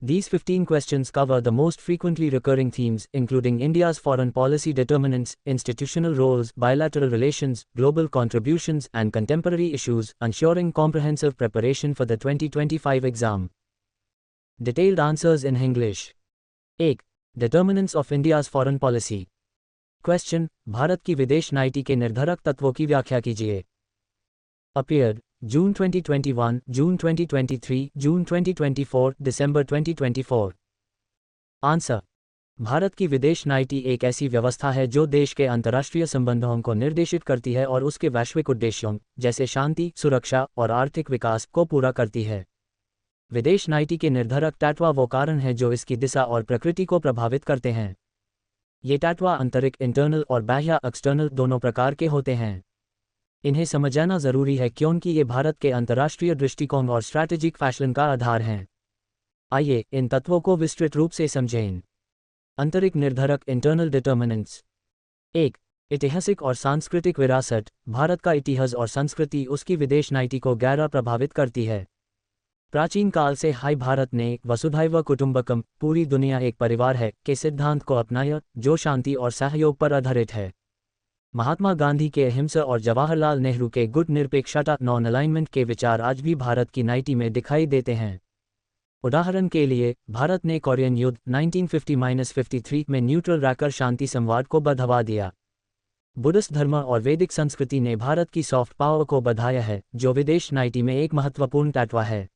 These 15 questions cover the most frequently recurring themes, including India's foreign policy determinants, institutional roles, bilateral relations, global contributions, and contemporary issues, ensuring comprehensive preparation for the 2025 exam. Detailed answers in English. 1. Determinants of India's foreign policy. Question: Bharat की विदेश नीति के निर्धारक तत्वों की व्याख्या कीजिए. Appeared June 2021, June 2023, June 2024, December 2024. Answer: Bharat की विदेश नीति एक ऐसी व्यवस्था है जो देश के अंतर्राष्ट्रीय संबंधों को निर्देशित करती है और उसके वैश्विक उद्देश्यों, जैसे शांति, सुरक्षा और आर्थिक विकास, को पूरा करती है. विदेश नीति के निर्धारक तत्व वो कारण हैं जो इसकी दिशा और प्रकृति को प्रभावित करते हैं. ये तत्व आंतरिक इंटरनल और बाह्य एक्सटर्नल दोनों प्रकार के होते हैं. इन्हें समझना जरूरी है क्योंकि ये भारत के अंतर्राष्ट्रीय दृष्टिकोण और स्ट्रैटेजिक फैसले का आधार हैं. आइए इन तत्वों को विस्तृत रूप से समझें. आंतरिक निर्धारक इंटरनल डिटर्मिनेंट्स. 1. ऐतिहासिक और सांस्कृतिक विरासत. भारत का इतिहास और संस्कृति उसकी विदेश नीति को गहरा प्रभावित करती है. प्राचीन काल से ही भारत ने वसुधैव कुटुंबकम, पूरी दुनिया एक परिवार है, के सिद्धांत को अपनाया, जो शांति और सहयोग पर आधारित है. महात्मा गांधी के अहिंसा और जवाहरलाल नेहरू के गुट निरपेक्षता नॉन अलाइनमेंट के विचार आज भी भारत की नीति में दिखाई देते हैं. उदाहरण के लिए, भारत ने कोरियन युद्ध 1950-53 में न्यूट्रल रहकर शांति संवाद को बढ़ावा दिया. बुद्धिस्ट धर्म और वैदिक संस्कृति ने भारत की सॉफ्ट पावर को बढ़ाया है, जो विदेश नीति में एक महत्वपूर्ण तत्व है.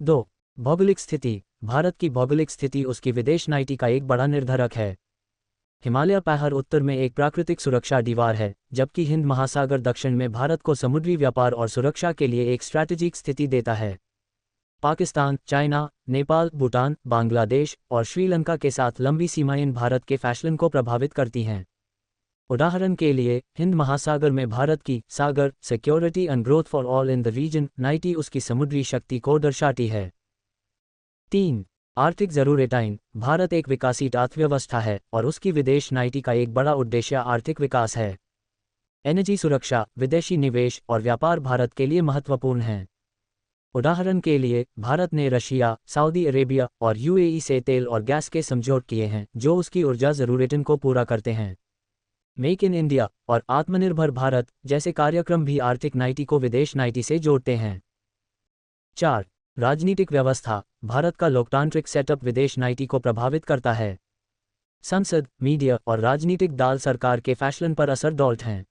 2. भौगोलिक स्थिति. भारत की भौगोलिक स्थिति उसकी विदेश नीति का एक बड़ा निर्धारक है. हिमालय पहाड़ उत्तर में एक प्राकृतिक सुरक्षा दीवार है, जबकि हिंद महासागर दक्षिण में भारत को समुद्री व्यापार और सुरक्षा के लिए एक स्ट्रैटेजिक स्थिति देता है. पाकिस्तान, चाइना, नेपाल, भूटान, बांग्लादेश और श्रीलंका के साथ लंबी सीमाएं भारत के फैसलों को प्रभावित करती हैं. उदाहरण के लिए, हिंद महासागर में भारत की Sagar security and growth for all in the region नीति उसकी समुद्री शक्ति को दर्शाती है. 3. आर्थिक जरूरतें. भारत एक विकसित अर्थव्यवस्था है और उसकी विदेश नीति का एक बड़ा उद्देश्य आर्थिक विकास है. एनर्जी सुरक्षा, विदेशी निवेश और व्यापार भारत के लिए महत्वपूर्ण हैं. उदाहरण के लिए, भारत ने रशिया, सऊदी अरेबिया और यूएई से तेल और गैस के समझौते किए हैं, जो उसकी ऊर्जा जरूरतों को पूरा करते हैं. मेक इन इंडिया और आत्मनिर्भर भारत जैसे कार्यक्रम भी आर्थिक नीति को विदेश नीति से जोड़ते हैं. 4. राजनीतिक व्यवस्था. भारत का लोकतांत्रिक सेटअप विदेश नीति को प्रभावित करता है. संसद, मीडिया और राजनीतिक दल सरकार के फैसलों पर असर डालते हैं.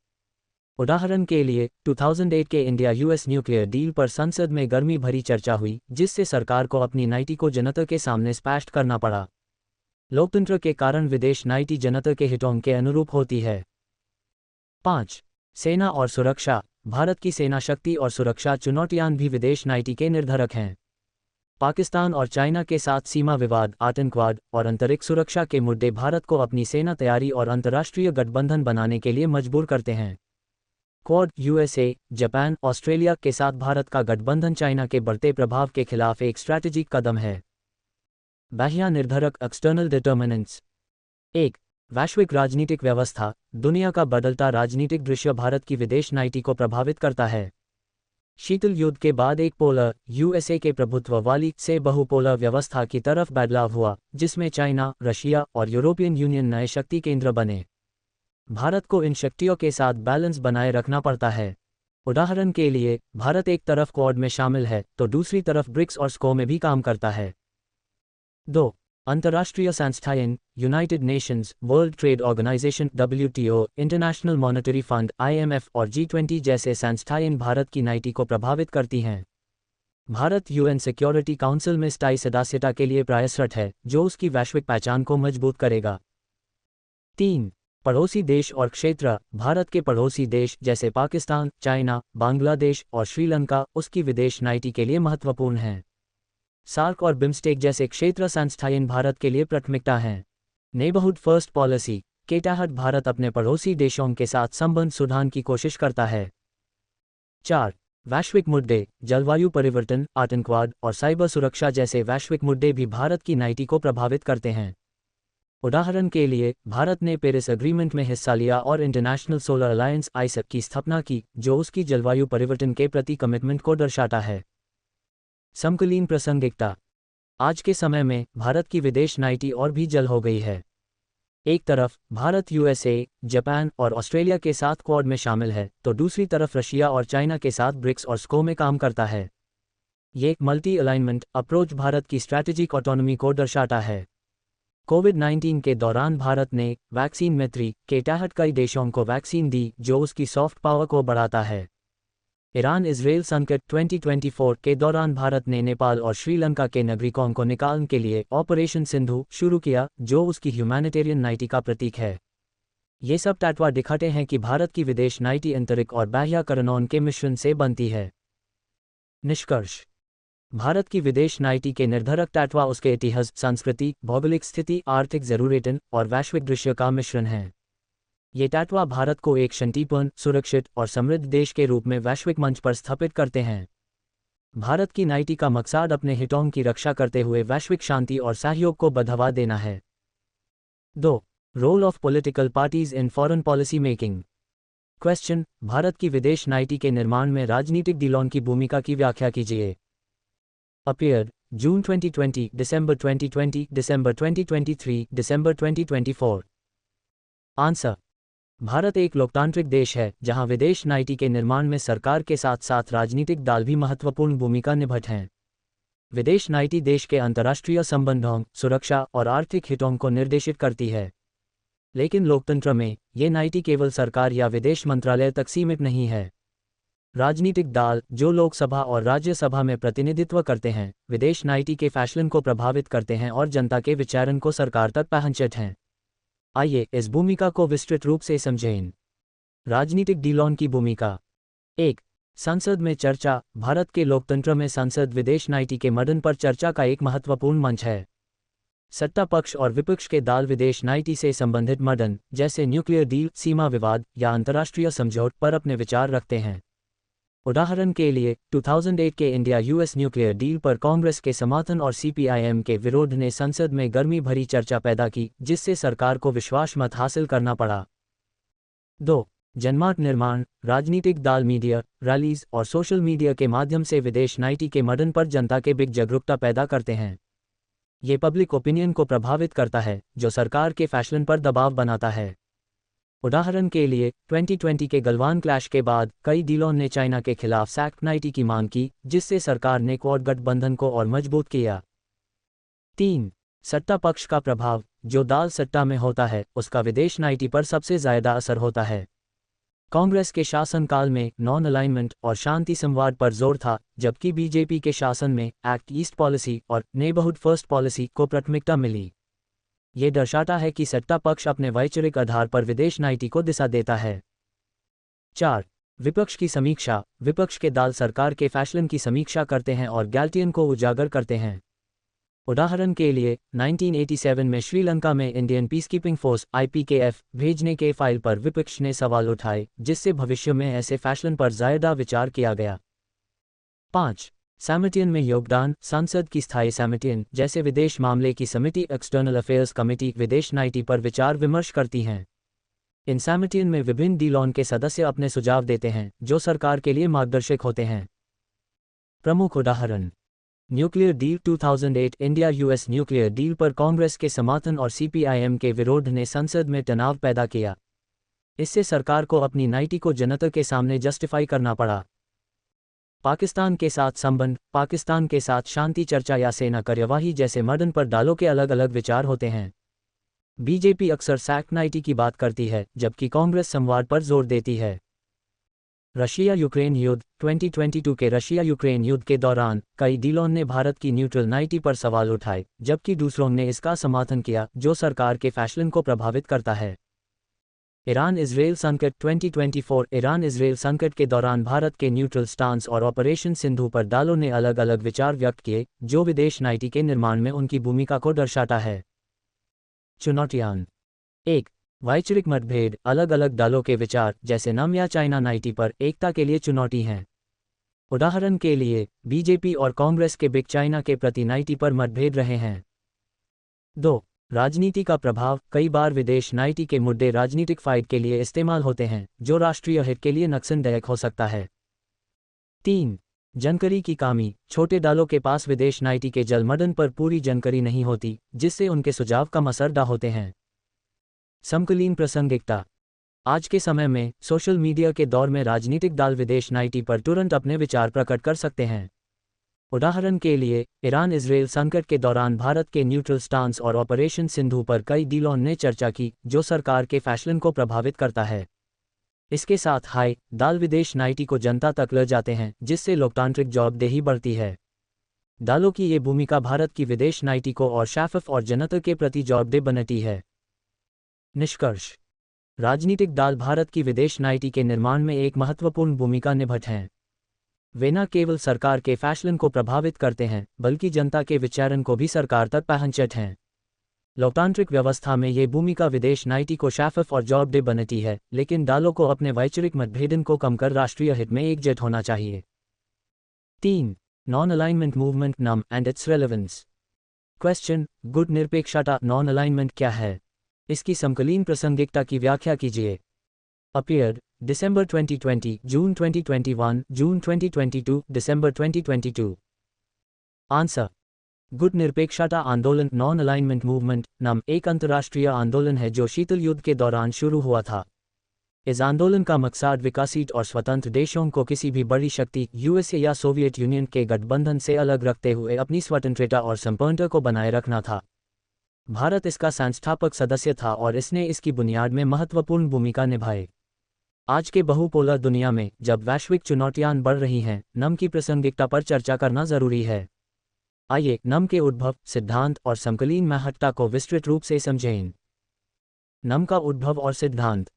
उदाहरण के लिए, 2008 के इंडिया यूएस न्यूक्लियर डील पर संसद में गर्मी भरी चर्चा हुई, जिससे सरकार को अपनी नीति को जनता के सामने स्पष्ट करना पड़ा. लोकतंत्र के कारण विदेश नीति जनता के हितों के अनुरूप होती है. 5. सेना और सुरक्षा. भारत की सेना शक्ति और सुरक्षा चुनौतियां भी विदेश नीति के निर्धारक हैं. पाकिस्तान और चाइना के साथ सीमा विवाद, आतंकवाद और अंतरिक्ष सुरक्षा के मुद्दे भारत को अपनी सेना तैयारी और अंतर्राष्ट्रीय गठबंधन बनाने के लिए मजबूर करते हैं. क्वाड, यूएसए, जापान, ऑस्ट्रेलिया के साथ भारत का गठबंधन चाइना के बढ़ते प्रभाव के खिलाफ एक स्ट्रैटेजिक कदम है. बाह्य निर्धारक एक्सटर्नल डिटर्मिनेंट्स. 1. वैश्विक राजनीतिक व्यवस्था. दुनिया का बदलता राजनीतिक दृश्य भारत की विदेश नीति को प्रभावित करता है. शीतल युद्ध के बाद एक पोलर यूएसए के प्रभुत्व वाली से बहुपोलर व्यवस्था की तरफ बदलाव हुआ, जिसमें चाइना, रशिया और यूरोपियन यूनियन नए शक्ति केंद्र बने. भारत को इन शक्तियों के साथ बैलेंस बनाए रखना पड़ता है. उदाहरण के लिए, भारत एक तरफ क्वाड में शामिल है तो दूसरी तरफ ब्रिक्स और स्को में भी काम करता है. 2. अंतर्राष्ट्रीय संस्थाएं. United Nations, World Trade Organization WTO, International Monetary Fund IMF और G20 जैसे संस्थाएं भारत की नीति को प्रभावित करती हैं. भारत UN सिक्योरिटी काउंसिल में स्थायी सदस्यता के लिए प्रयासरत है, जो उसकी वैश्विक पहचान को मजबूत करेगा. 3. पड़ोसी देश और क्षेत्र. भारत के पड़ोसी देश जैसे पाकिस्तान, चाइना, बांग्लादेश और श्रीलंका उसकी विदेश नीति के लिए महत्वपूर्ण हैं. सार्क और बिम्स्टेक जैसे क्षेत्र संस्थाएं भारत के लिए प्राथमिकता हैं. नेबरहुड फर्स्ट पॉलिसी के तहत भारत अपने पड़ोसी देशों के साथ संबंध सुधारने की कोशिश करता है. 4. वैश्विक मुद्दे. जलवायु परिवर्तन, आतंकवाद और साइबर सुरक्षा जैसे वैश्विक मुद्दे भी भारत की नीति को प्रभावित करते हैं. उदाहरण के लिए, भारत ने पेरिस एग्रीमेंट में हिस्सा लिया और इंटरनेशनल सोलर अलायंस ISEP की स्थापना की, जो उसकी जलवायु परिवर्तन के प्रति कमिटमेंट को दर्शाता है. समकालीन प्रासंगिकता. आज के समय में भारत की विदेश नीति और भी जल हो गई है। एक तरफ भारत यूएसए, जापान और ऑस्ट्रेलिया के साथ क्वाड में शामिल है, तो दूसरी तरफ रशिया और चाइना के साथ ब्रिक्स और स्को में काम करता है। ये मल्टी अलाइनमेंट अप्रोच भारत की स्ट्रैटेजिक ऑटोनॉमी को दर्शाता है। कोविड-19 के दौरान भारत ने वैक्सीन मैत्री के तहत कई देशों को वैक्सीन दी, जो उसकी सॉफ्ट पावर को बढ़ाता है। ईरान इजराइल संकट 2024 के दौरान भारत ने नेपाल और श्रीलंका के नागरिकों को निकालने के लिए ऑपरेशन सिंधु शुरू किया, जो उसकी ह्यूमैनिटेरियन नीति का प्रतीक है। ये सब तत्व दिखाते हैं कि भारत की विदेश नीति आंतरिक और बाह्य कारणों के मिश्रण से बनती है। निष्कर्ष: भारत की विदेश नीति के निर्धारक तत्व उसके इतिहास, संस्कृति, भौगोलिक स्थिति, आर्थिक जरूरतें और वैश्विक दृश्य का मिश्रण है। ये तत्व भारत को एक शांतिपूर्ण, सुरक्षित और समृद्ध देश के रूप में वैश्विक मंच पर स्थापित करते हैं। भारत की नीति का मकसद अपने हितों की रक्षा करते हुए वैश्विक शांति और सहयोग को बढ़ावा देना है। 2. Role of political parties in foreign policy making. Question: Bharat की विदेश नीति के निर्माण में राजनीतिक दलों की भूमिका की व्याख्या कीजिए। अपीयर्ड जून 2020, दिसंबर 2020, दिसंबर 2023, दिसंबर 2024। आंसर: भारत एक लोकतांत्रिक देश है जहां विदेश नीति के निर्माण में सरकार के साथ साथ राजनीतिक दल भी महत्वपूर्ण भूमिका निभाते हैं। विदेश नीति देश के अंतर्राष्ट्रीय संबंधों, सुरक्षा और आर्थिक हितों को निर्देशित करती है। लेकिन लोकतंत्र में ये नीति केवल सरकार या विदेश मंत्रालय तक सीमित नहीं है। राजनीतिक दल, जो लोकसभा और राज्यसभा में प्रतिनिधित्व करते हैं, विदेश नीति के फैसलों को प्रभावित करते हैं और जनता के विचारों को सरकार तक पहुंचाते हैं। आइए इस भूमिका को विस्तृत रूप से समझें। राजनीतिक दलों की भूमिका। 1. संसद में चर्चा। भारत के लोकतंत्र में संसद विदेश नीति के मदन पर चर्चा का एक महत्वपूर्ण मंच है। सत्ता पक्ष और विपक्ष के दल विदेश नीति से संबंधित मदन, जैसे न्यूक्लियर डील, सीमा विवाद या अंतर्राष्ट्रीय समझौते पर अपने विचार रखते हैं। उदाहरण के लिए 2008 के इंडिया यूएस न्यूक्लियर डील पर कांग्रेस के समर्थन और सीपीआईएम के विरोध ने संसद में गर्मी भरी चर्चा पैदा की, जिससे सरकार को विश्वास मत हासिल करना पड़ा। 2. जनमत निर्माण। राजनीतिक दल मीडिया, रैलीज और सोशल मीडिया के माध्यम से विदेश नीति के मदन पर जनता के बीच जागरूकता पैदा करते हैं। ये पब्लिक ओपिनियन को प्रभावित करता है, जो सरकार के फैसलों पर दबाव बनाता है। उदाहरण के लिए 2020 के गलवान क्लैश के बाद कई दलों ने चाइना के खिलाफ सख्त नीति की मांग की, जिससे सरकार ने क्वाड गठबंधन को और मजबूत किया। 3. सत्ता पक्ष का प्रभाव। जो दल सत्ता में होता है, उसका विदेश नीति पर सबसे ज्यादा असर होता है। कांग्रेस के शासनकाल में नॉन अलाइनमेंट और शांति संवाद पर जोर था, जबकि बीजेपी के शासन में एक्ट ईस्ट पॉलिसी और नेबरहुड फर्स्ट पॉलिसी को प्राथमिकता मिली। ये दर्शाता है कि सत्ता पक्ष अपने वैचारिक आधार पर विदेश नीति को दिशा देता है। 4. विपक्ष की समीक्षा। विपक्ष के दल सरकार के फैसलों की समीक्षा करते हैं और गलतियों को उजागर करते हैं। उदाहरण के लिए 1987 में श्रीलंका में इंडियन पीसकीपिंग फोर्स (IPKF) भेजने के फाइल पर विपक्ष ने सवाल उठाए, जिससे भविष्य में ऐसे फैसलों पर ज्यादा विचार किया गया। 5. समितियों में योगदान। संसद की स्थायी समितियों, जैसे विदेश मामले की समिति, एक्सटर्नल अफेयर्स कमेटी, विदेश नीति पर विचार विमर्श करती हैं। इन समितियों में विभिन्न दलों के सदस्य अपने सुझाव देते हैं, जो सरकार के लिए मार्गदर्शक होते हैं। प्रमुख उदाहरण: nuclear deal 2008 India US nuclear deal पर कांग्रेस के समर्थन और सीपीआईएम के विरोध ने संसद में तनाव पैदा किया। इससे सरकार को अपनी नीति को जनता के सामने जस्टिफाई करना पड़ा। पाकिस्तान के साथ संबंध। पाकिस्तान के साथ शांति चर्चा या सेना कार्यवाही जैसे मदन पर दलों के अलग अलग विचार होते हैं। बीजेपी अक्सर सख्त नीति की बात करती है, जबकि कांग्रेस संवाद पर जोर देती है। रशिया यूक्रेन युद्ध। 2022 के रशिया यूक्रेन युद्ध के दौरान कई दलों ने भारत की न्यूट्रल नीति पर सवाल उठाए, जबकि दूसरों ने इसका समर्थन किया, जो सरकार के फैसलों को प्रभावित करता है। ईरान इजराइल संकट। 2024 ईरान इजराइल संकट के दौरान भारत के न्यूट्रल स्टांस और ऑपरेशन सिंधु पर दलों ने अलग अलग विचार व्यक्त किए, जो विदेश नीति के निर्माण में उनकी भूमिका को दर्शाता है। चुनौतियां। 1. वैचारिक मतभेद। अलग अलग दलों के विचार, जैसे नम या चाइना नीति पर एकता के लिए चुनौती हैं। उदाहरण के लिए बीजेपी और कांग्रेस के बीच चाइना के प्रति नीति पर मतभेद रहे हैं। 2. राजनीति का प्रभाव। कई बार विदेश नीति के मुद्दे राजनीतिक फायदे के लिए इस्तेमाल होते हैं, जो राष्ट्रीय हित के लिए नुकसानदायक हो सकता है। 3. जानकारी की कमी। छोटे दालों के पास विदेश नीति के जलमडन पर पूरी जानकारी नहीं होती, जिससे उनके सुझाव कम असरदार होते हैं। समकालीन प्रासंगिकता। आज के समय में सोशल मीडिया के दौर में राजनीतिक दल विदेश नीति पर तुरंत अपने विचार प्रकट कर सकते हैं। उदाहरण के लिए, ईरान इजराइल संकट के दौरान भारत के न्यूट्रल स्टांस और ऑपरेशन सिंधु पर कई डीलों ने चर्चा की, जो सरकार के फैसले को प्रभावित करता है। इसके साथ हाई दाल विदेश नीति को जनता तक ले जाते हैं, जिससे लोकतांत्रिक जवाबदेही बढ़ती है। दालों की ये भूमिका भारत की विदेश नीति को और शफाफ और जनता के प्रति जवाबदेह बनाती है। निष्कर्ष। राजनीतिक दल भारत की विदेश नीति के निर्माण में एक महत्वपूर्ण भूमिका निभाते हैं। वे न केवल सरकार के फैसलों को प्रभावित करते हैं, बल्कि जनता के विचारों को भी सरकार तक पहुंचाते हैं। लोकतांत्रिक व्यवस्था में ये भूमिका विदेश नीति को शफाफ और जवाबदेह बनाती है, लेकिन दलों को अपने वैचारिक मतभेदों को कम कर राष्ट्रीय हित में एकजुट होना चाहिए। 3. Non alignment movement num and it's relevance. Question. गुट निरपेक्षता नॉन अलाइनमेंट क्या है? इसकी समकालीन प्रासंगिकता की व्याख्या कीजिए। अपीयर्ड दिसंबर 2020, जून 2021, जून 2022, दिसंबर 2022। आंसर। गुट निरपेक्षता आंदोलन नॉन अलाइनमेंट मूवमेंट नम एक अंतर्राष्ट्रीय आंदोलन है जो शीतल युद्ध के दौरान शुरू हुआ था। इस आंदोलन का मकसद विकसित और स्वतंत्र देशों को किसी भी बड़ी शक्ति यूएसए या सोवियत यूनियन के गठबंधन से अलग रखते हुए अपनी स्वतंत्रता और संपूर्णता को बनाए रखना था। भारत इसका संस्थापक सदस्य था और इसने इसकी बुनियाद में महत्वपूर्ण भूमिका निभाई। आज के बहुपोलर दुनिया में जब वैश्विक चुनौतियां बढ़ रही हैं, नम की प्रासंगिकता पर चर्चा करना जरूरी है। आइए नम के उद्भव, सिद्धांत और समकालीन महत्ता को विस्तृत रूप से समझें। नम का उद्भव और सिद्धांत।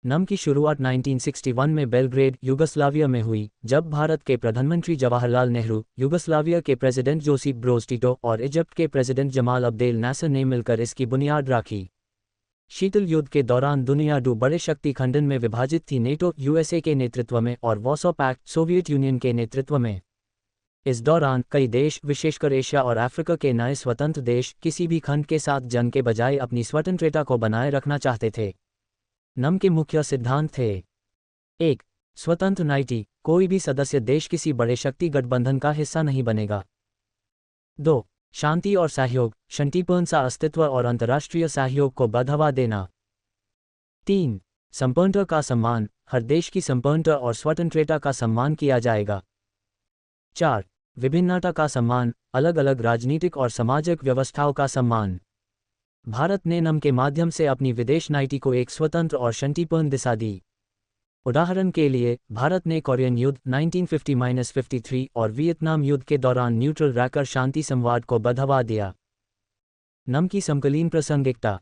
नम की शुरुआत 1961 में बेलग्रेड, यूगोस्लाविया में हुई, जब भारत के प्रधानमंत्री जवाहरलाल नेहरू, यूगोस्लाविया के प्रेसिडेंट जोसेफ ब्रोज टिटो और इजिप्ट के प्रेसिडेंट जमाल अब्देल नासर ने मिलकर इसकी बुनियाद रखी। शीतल युद्ध के दौरान दुनिया दो बड़े शक्ति खंडन में विभाजित थी, नेटो यूएसए के नेतृत्व में और वार्सो पैक्ट सोवियत यूनियन के नेतृत्व में। इस दौरान कई देश, विशेषकर एशिया और अफ्रीका के नए स्वतंत्र देश, किसी भी खंड के साथ जंग के बजाय अपनी स्वतंत्रता को बनाए रखना चाहते थे। नम के मुख्य सिद्धांत थे। 1. स्वतंत्र नीति, कोई भी सदस्य देश किसी बड़े शक्ति गठबंधन का हिस्सा नहीं बनेगा। 2. शांति और सहयोग, शांतिपूर्ण सा अस्तित्व और अंतर्राष्ट्रीय सहयोग को बढ़ावा देना। 3. संपूर्णता का सम्मान, हर देश की संपूर्णता और स्वतंत्रता का सम्मान किया जाएगा। 4. विभिन्नता का सम्मान, अलग अलग राजनीतिक और सामाजिक व्यवस्थाओं का सम्मान। भारत ने नम के माध्यम से अपनी विदेश नीति को एक स्वतंत्र और शांतिपूर्ण दिशा दी। उदाहरण के लिए, भारत ने कोरियन युद्ध 1950-53 और वियतनाम युद्ध के दौरान न्यूट्रल रहकर शांति संवाद को बढ़ावा दिया। नम की समकालीन प्रासंगिकता।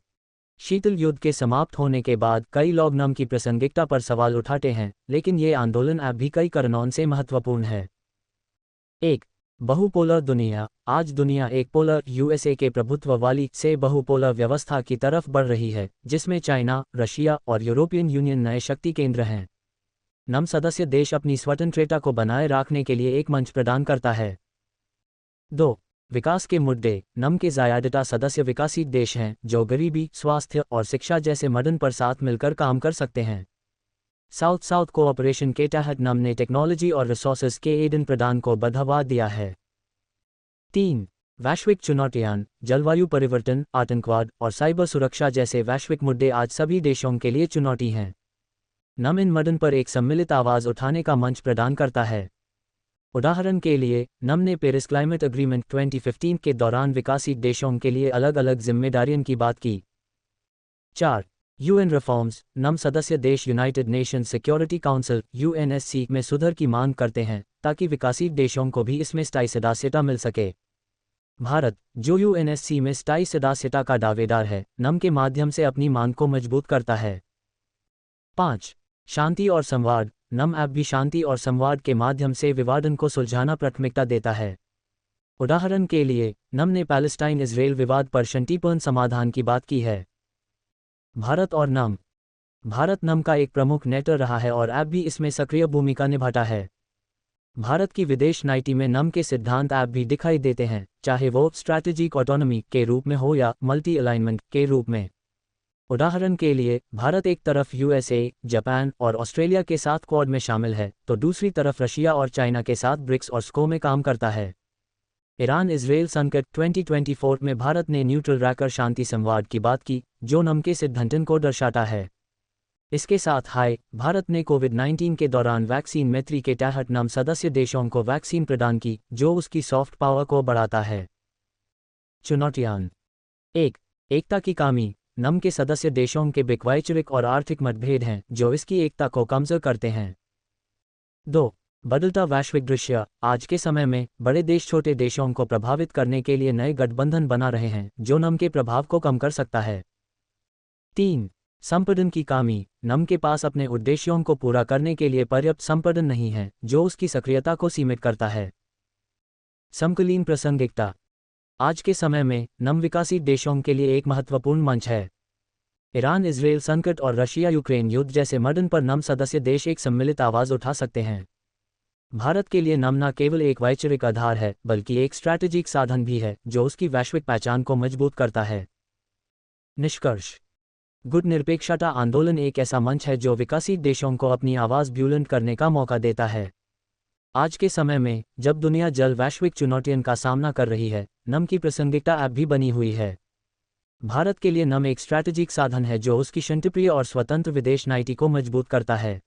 शीतल युद्ध के समाप्त होने के बाद कई लोग नम की प्रासंगिकता पर सवाल उठाते हैं, लेकिन ये आंदोलन अब भी कई कारणों से महत्वपूर्ण है। 1. बहुपोलर दुनिया। आज दुनिया एक पोलर यूएसए के प्रभुत्व वाली से बहुपोलर व्यवस्था की तरफ बढ़ रही है, जिसमें चाइना, रशिया और यूरोपियन यूनियन नए शक्ति केंद्र हैं। नम सदस्य देश अपनी स्वतंत्रता को बनाए रखने के लिए एक मंच प्रदान करता है। 2. विकास के मुद्दे। नम के ज़्यादातर सदस्य विकसित देश हैं, जो गरीबी, स्वास्थ्य और शिक्षा जैसे मुद्दों पर साथ मिलकर काम कर सकते हैं। साउथ साउथ कोऑपरेशन के तहत नम ने टेक्नोलॉजी और रिसोर्सेज के आदान प्रदान को बढ़ावा दिया है। 3. वैश्विक चुनौतियां। जलवायु परिवर्तन, आतंकवाद और साइबर सुरक्षा जैसे वैश्विक मुद्दे आज सभी देशों के लिए चुनौती हैं। नम इन मुद्दों पर एक सम्मिलित आवाज़ उठाने का मंच प्रदान करता है। उदाहरण के लिए, नम ने पेरिस क्लाइमेट एग्रीमेंट 2015 के दौरान विकसित देशों के लिए अलग अलग जिम्मेदारियों की बात की। 4. UN reforms. नम सदस्य देश United Nations security council UNSC में सुधार की मांग करते हैं, ताकि विकसित देशों को भी इसमें स्थायी सदस्यता मिल सके। भारत, जो यूएनएससी में स्थायी सदस्यता का दावेदार है, नम के माध्यम से अपनी मांग को मजबूत करता है। 5. शांति और संवाद। नम अब भी शांति और संवाद के माध्यम से विवादों को सुलझाना प्राथमिकता देता है। उदाहरण के लिए, नम ने पैलेस्टाइन इजराइल विवाद पर शांतिपूर्ण समाधान की बात की है। भारत और नम। भारत नम का एक प्रमुख नेता रहा है और अब भी इसमें सक्रिय भूमिका निभाता है। भारत की विदेश नीति में नम के सिद्धांत अब भी दिखाई देते हैं, चाहे वो स्ट्रैटेजिक ऑटोनॉमी के रूप में हो या मल्टी अलाइनमेंट के रूप में। उदाहरण के लिए भारत एक तरफ यूएसए, जापान और ऑस्ट्रेलिया के साथ क्वाड में शामिल है तो दूसरी तरफ रशिया और चाइना के साथ ब्रिक्स और स्को में काम करता है। ईरान इजराइल संकट 2024 में भारत ने न्यूट्रल रहकर शांति संवाद की बात की, जो नम के सिद्धांतन को दर्शाता है। इसके साथ भारत ने कोविड-19 के दौरान वैक्सीन मैत्री के तहत नम सदस्य देशों को वैक्सीन प्रदान की, जो उसकी सॉफ्ट पावर को बढ़ाता है। चुनौतियां। 1. एकता की कमी। नम के सदस्य देशों के वैचारिक और आर्थिक मतभेद हैं जो इसकी एकता को कमजोर करते हैं। 2. बदलता वैश्विक दृश्य। आज के समय में बड़े देश छोटे देशों को प्रभावित करने के लिए नए गठबंधन बना रहे हैं जो नम के प्रभाव को कम कर सकता है। 3. संपीड़न की कमी। नम के पास अपने उद्देश्यों को पूरा करने के लिए पर्याप्त संपीड़न नहीं है, जो उसकी सक्रियता को सीमित करता है। समकालीन प्रासंगिकता। आज के समय में नम विकसित देशों के लिए एक महत्वपूर्ण मंच है। ईरान इजराइल संकट और रशिया यूक्रेन युद्ध जैसे मदन पर नम सदस्य देश एक सम्मिलित आवाज उठा सकते हैं। भारत के लिए नम न केवल एक वैचारिक आधार है बल्कि एक स्ट्रैटेजिक साधन भी है जो उसकी वैश्विक पहचान को मजबूत करता है। निष्कर्ष। गुटनिरपेक्षता आंदोलन एक ऐसा मंच है जो विकसित देशों को अपनी आवाज़ बुलंद करने का मौका देता है। आज के समय में जब दुनिया जल वैश्विक चुनौतियों का सामना कर रही है, नम की प्रासंगिकता अब भी बनी हुई है। भारत के लिए नम एक स्ट्रैटेजिक साधन है जो उसकी शांतिप्रिय और स्वतंत्र विदेश नीति को मजबूत करता है।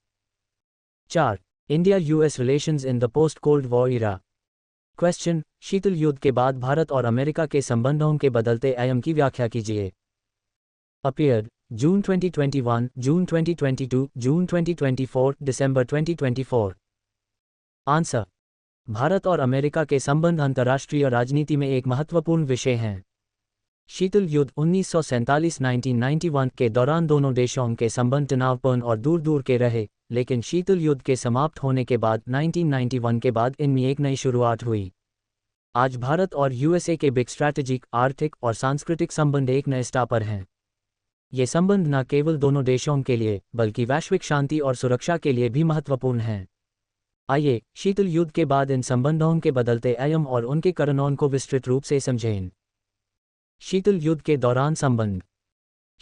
4. India US relations in the post cold war era. Question. शीतल युद्ध के बाद भारत और अमेरिका के संबंधों के बदलते आयाम की व्याख्या कीजिए। अपीयर्ड जून 2021, जून 2022, जून 2024, दिसंबर 2024। आंसर। भारत और अमेरिका के संबंध अंतर्राष्ट्रीय राजनीति में एक महत्वपूर्ण विषय हैं। शीतल युद्ध 1947-1991 के दौरान दोनों देशों के संबंध तनावपूर्ण और दूर दूर के रहे, लेकिन शीतल युद्ध के समाप्त होने के बाद 1991 के बाद इनमें एक नई शुरुआत हुई। आज भारत और यूएसए के बिग स्ट्रैटेजिक, आर्थिक और सांस्कृतिक संबंध एक नए स्तर पर हैं। ये संबंध न केवल दोनों देशों के लिए बल्कि वैश्विक शांति और सुरक्षा के लिए भी महत्वपूर्ण हैं। आइए शीतल युद्ध के बाद इन संबंधों के बदलते आयाम और उनके कारणों को विस्तृत रूप से समझें। शीतल युद्ध के दौरान संबंध।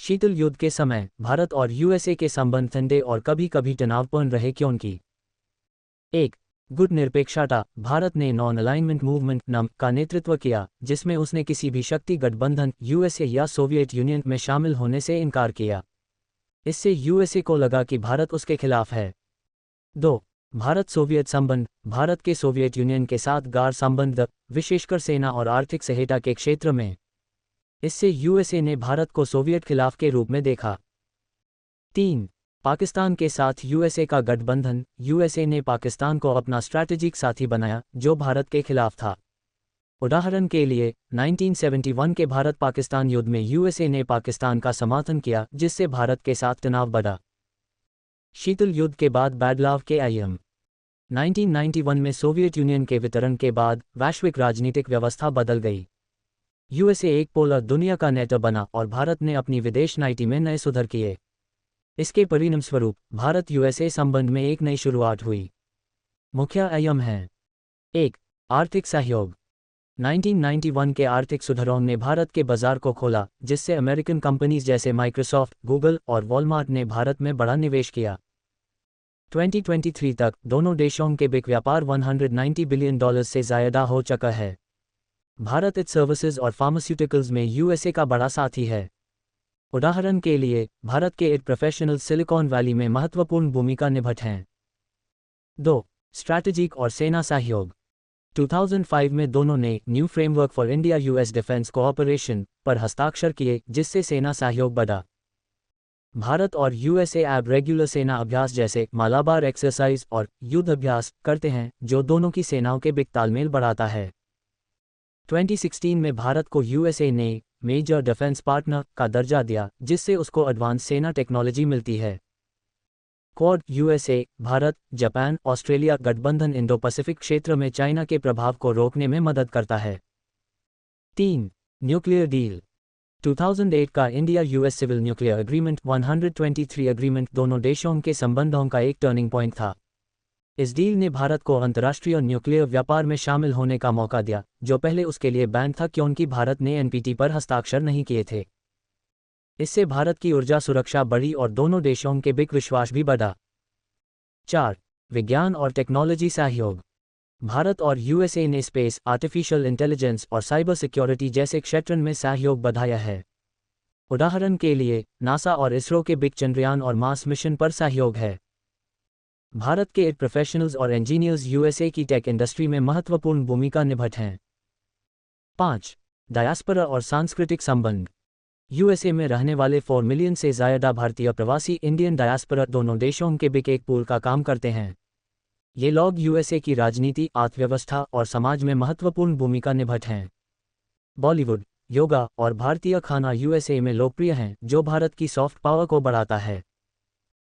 शीतल युद्ध के समय भारत और यूएसए के संबंध ठंडे और कभी कभी तनावपूर्ण रहे क्योंकि 1. गुटनिरपेक्षता। भारत ने नॉन अलाइनमेंट मूवमेंट नम का नेतृत्व किया, जिसमें उसने किसी भी शक्ति गठबंधन यूएसए या सोवियत यूनियन में शामिल होने से इनकार किया। इससे यूएसए को लगा कि भारत उसके खिलाफ है। 2. भारत सोवियत संबंध। भारत के सोवियत यूनियन के साथ गाढ़ संबंध, विशेषकर सेना और आर्थिक सहायता के क्षेत्र में। इससे यूएसए ने भारत को सोवियत खिलाफ के रूप में देखा। 3. पाकिस्तान के साथ यूएसए का गठबंधन। यूएसए ने पाकिस्तान को अपना स्ट्रैटेजिक साथी बनाया जो भारत के खिलाफ था। उदाहरण के लिए 1971 के भारत पाकिस्तान युद्ध में यूएसए ने पाकिस्तान का समर्थन किया, जिससे भारत के साथ तनाव बढ़ा। शीतल युद्ध के बाद बदलाव के आयाम। 1991 में सोवियत यूनियन के वितरण के बाद वैश्विक राजनीतिक व्यवस्था बदल गई। यूएसए एक पोलर दुनिया का नेता बना और भारत ने अपनी विदेश नीति में नए सुधार किए। इसके परिणामस्वरूप भारत यूएसए संबंध में एक नई शुरुआत हुई। मुख्य आयाम हैं। 1. आर्थिक सहयोग। 1991 के आर्थिक सुधारों ने भारत के बाजार को खोला, जिससे अमेरिकन कंपनीज जैसे माइक्रोसॉफ्ट, गूगल और वॉलमार्ट ने भारत में बड़ा निवेश किया। 2023 तक दोनों देशों के बिग व्यापार $190 बिलियन से ज़्यादा हो चुका है। भारत इट सर्विसेज और फार्मास्यूटिकल्स में यूएसए का बड़ा साथी है। उदाहरण के लिए भारत के इट प्रोफेशनल सिलिकॉन वैली में महत्वपूर्ण भूमिका निभाते हैं। 2. स्ट्रैटेजिक और सेना सहयोग। 2005 में दोनों ने new framework for India US defence cooperation पर हस्ताक्षर किए, जिससे सेना सहयोग बढ़ा। भारत और यूएसए अब रेगुलर सेना अभ्यास जैसे मालाबार एक्सरसाइज और युद्ध अभ्यास करते हैं, जो दोनों की सेनाओं के बीच तालमेल बढ़ाता है। 2016 में भारत को यूएसए ने मेजर डिफेंस पार्टनर का दर्जा दिया, जिससे उसको एडवांस सेना टेक्नोलॉजी मिलती है। Quad USA, Bharat, Japan, Australia गठबंधन इंडो पैसिफिक क्षेत्र में चाइना के प्रभाव को रोकने में मदद करता है। 3. Nuclear deal. 2008 का India US civil nuclear agreement 123 agreement दोनों देशों के संबंधों का एक टर्निंग पॉइंट था। इस डील ने भारत को अंतर्राष्ट्रीय न्यूक्लियर व्यापार में शामिल होने का मौका दिया, जो पहले उसके लिए बैन था क्योंकि भारत ने एनपीटी पर हस्ताक्षर नहीं किए थे। इससे भारत की ऊर्जा सुरक्षा बढ़ी और दोनों देशों के बीच विश्वास भी बढ़ा। 4. विज्ञान और टेक्नोलॉजी सहयोग। भारत और यूएसए ने स्पेस, आर्टिफिशियल इंटेलिजेंस और साइबर सिक्योरिटी जैसे क्षेत्रों में सहयोग बढ़ाया है। उदाहरण के लिए, नासा और इसरो के बीच चंद्रयान और मार्स मिशन पर सहयोग है। भारत के प्रोफेशनल्स और इंजीनियर्स यूएसए की टेक इंडस्ट्री में महत्वपूर्ण भूमिका निभाते हैं। 5. डायस्पोरा और सांस्कृतिक संबंध। यूएसए में रहने वाले 4 मिलियन से ज़्यादा भारतीय प्रवासी इंडियन डायस्पोरा दोनों देशों के बीच एक पूल का काम करते हैं। ये लोग यूएसए की राजनीति, अर्थव्यवस्था और समाज में महत्वपूर्ण भूमिका निभाते हैं। बॉलीवुड, योगा और भारतीय खाना यूएसए में लोकप्रिय हैं, जो भारत की सॉफ्ट पावर को बढ़ाता है।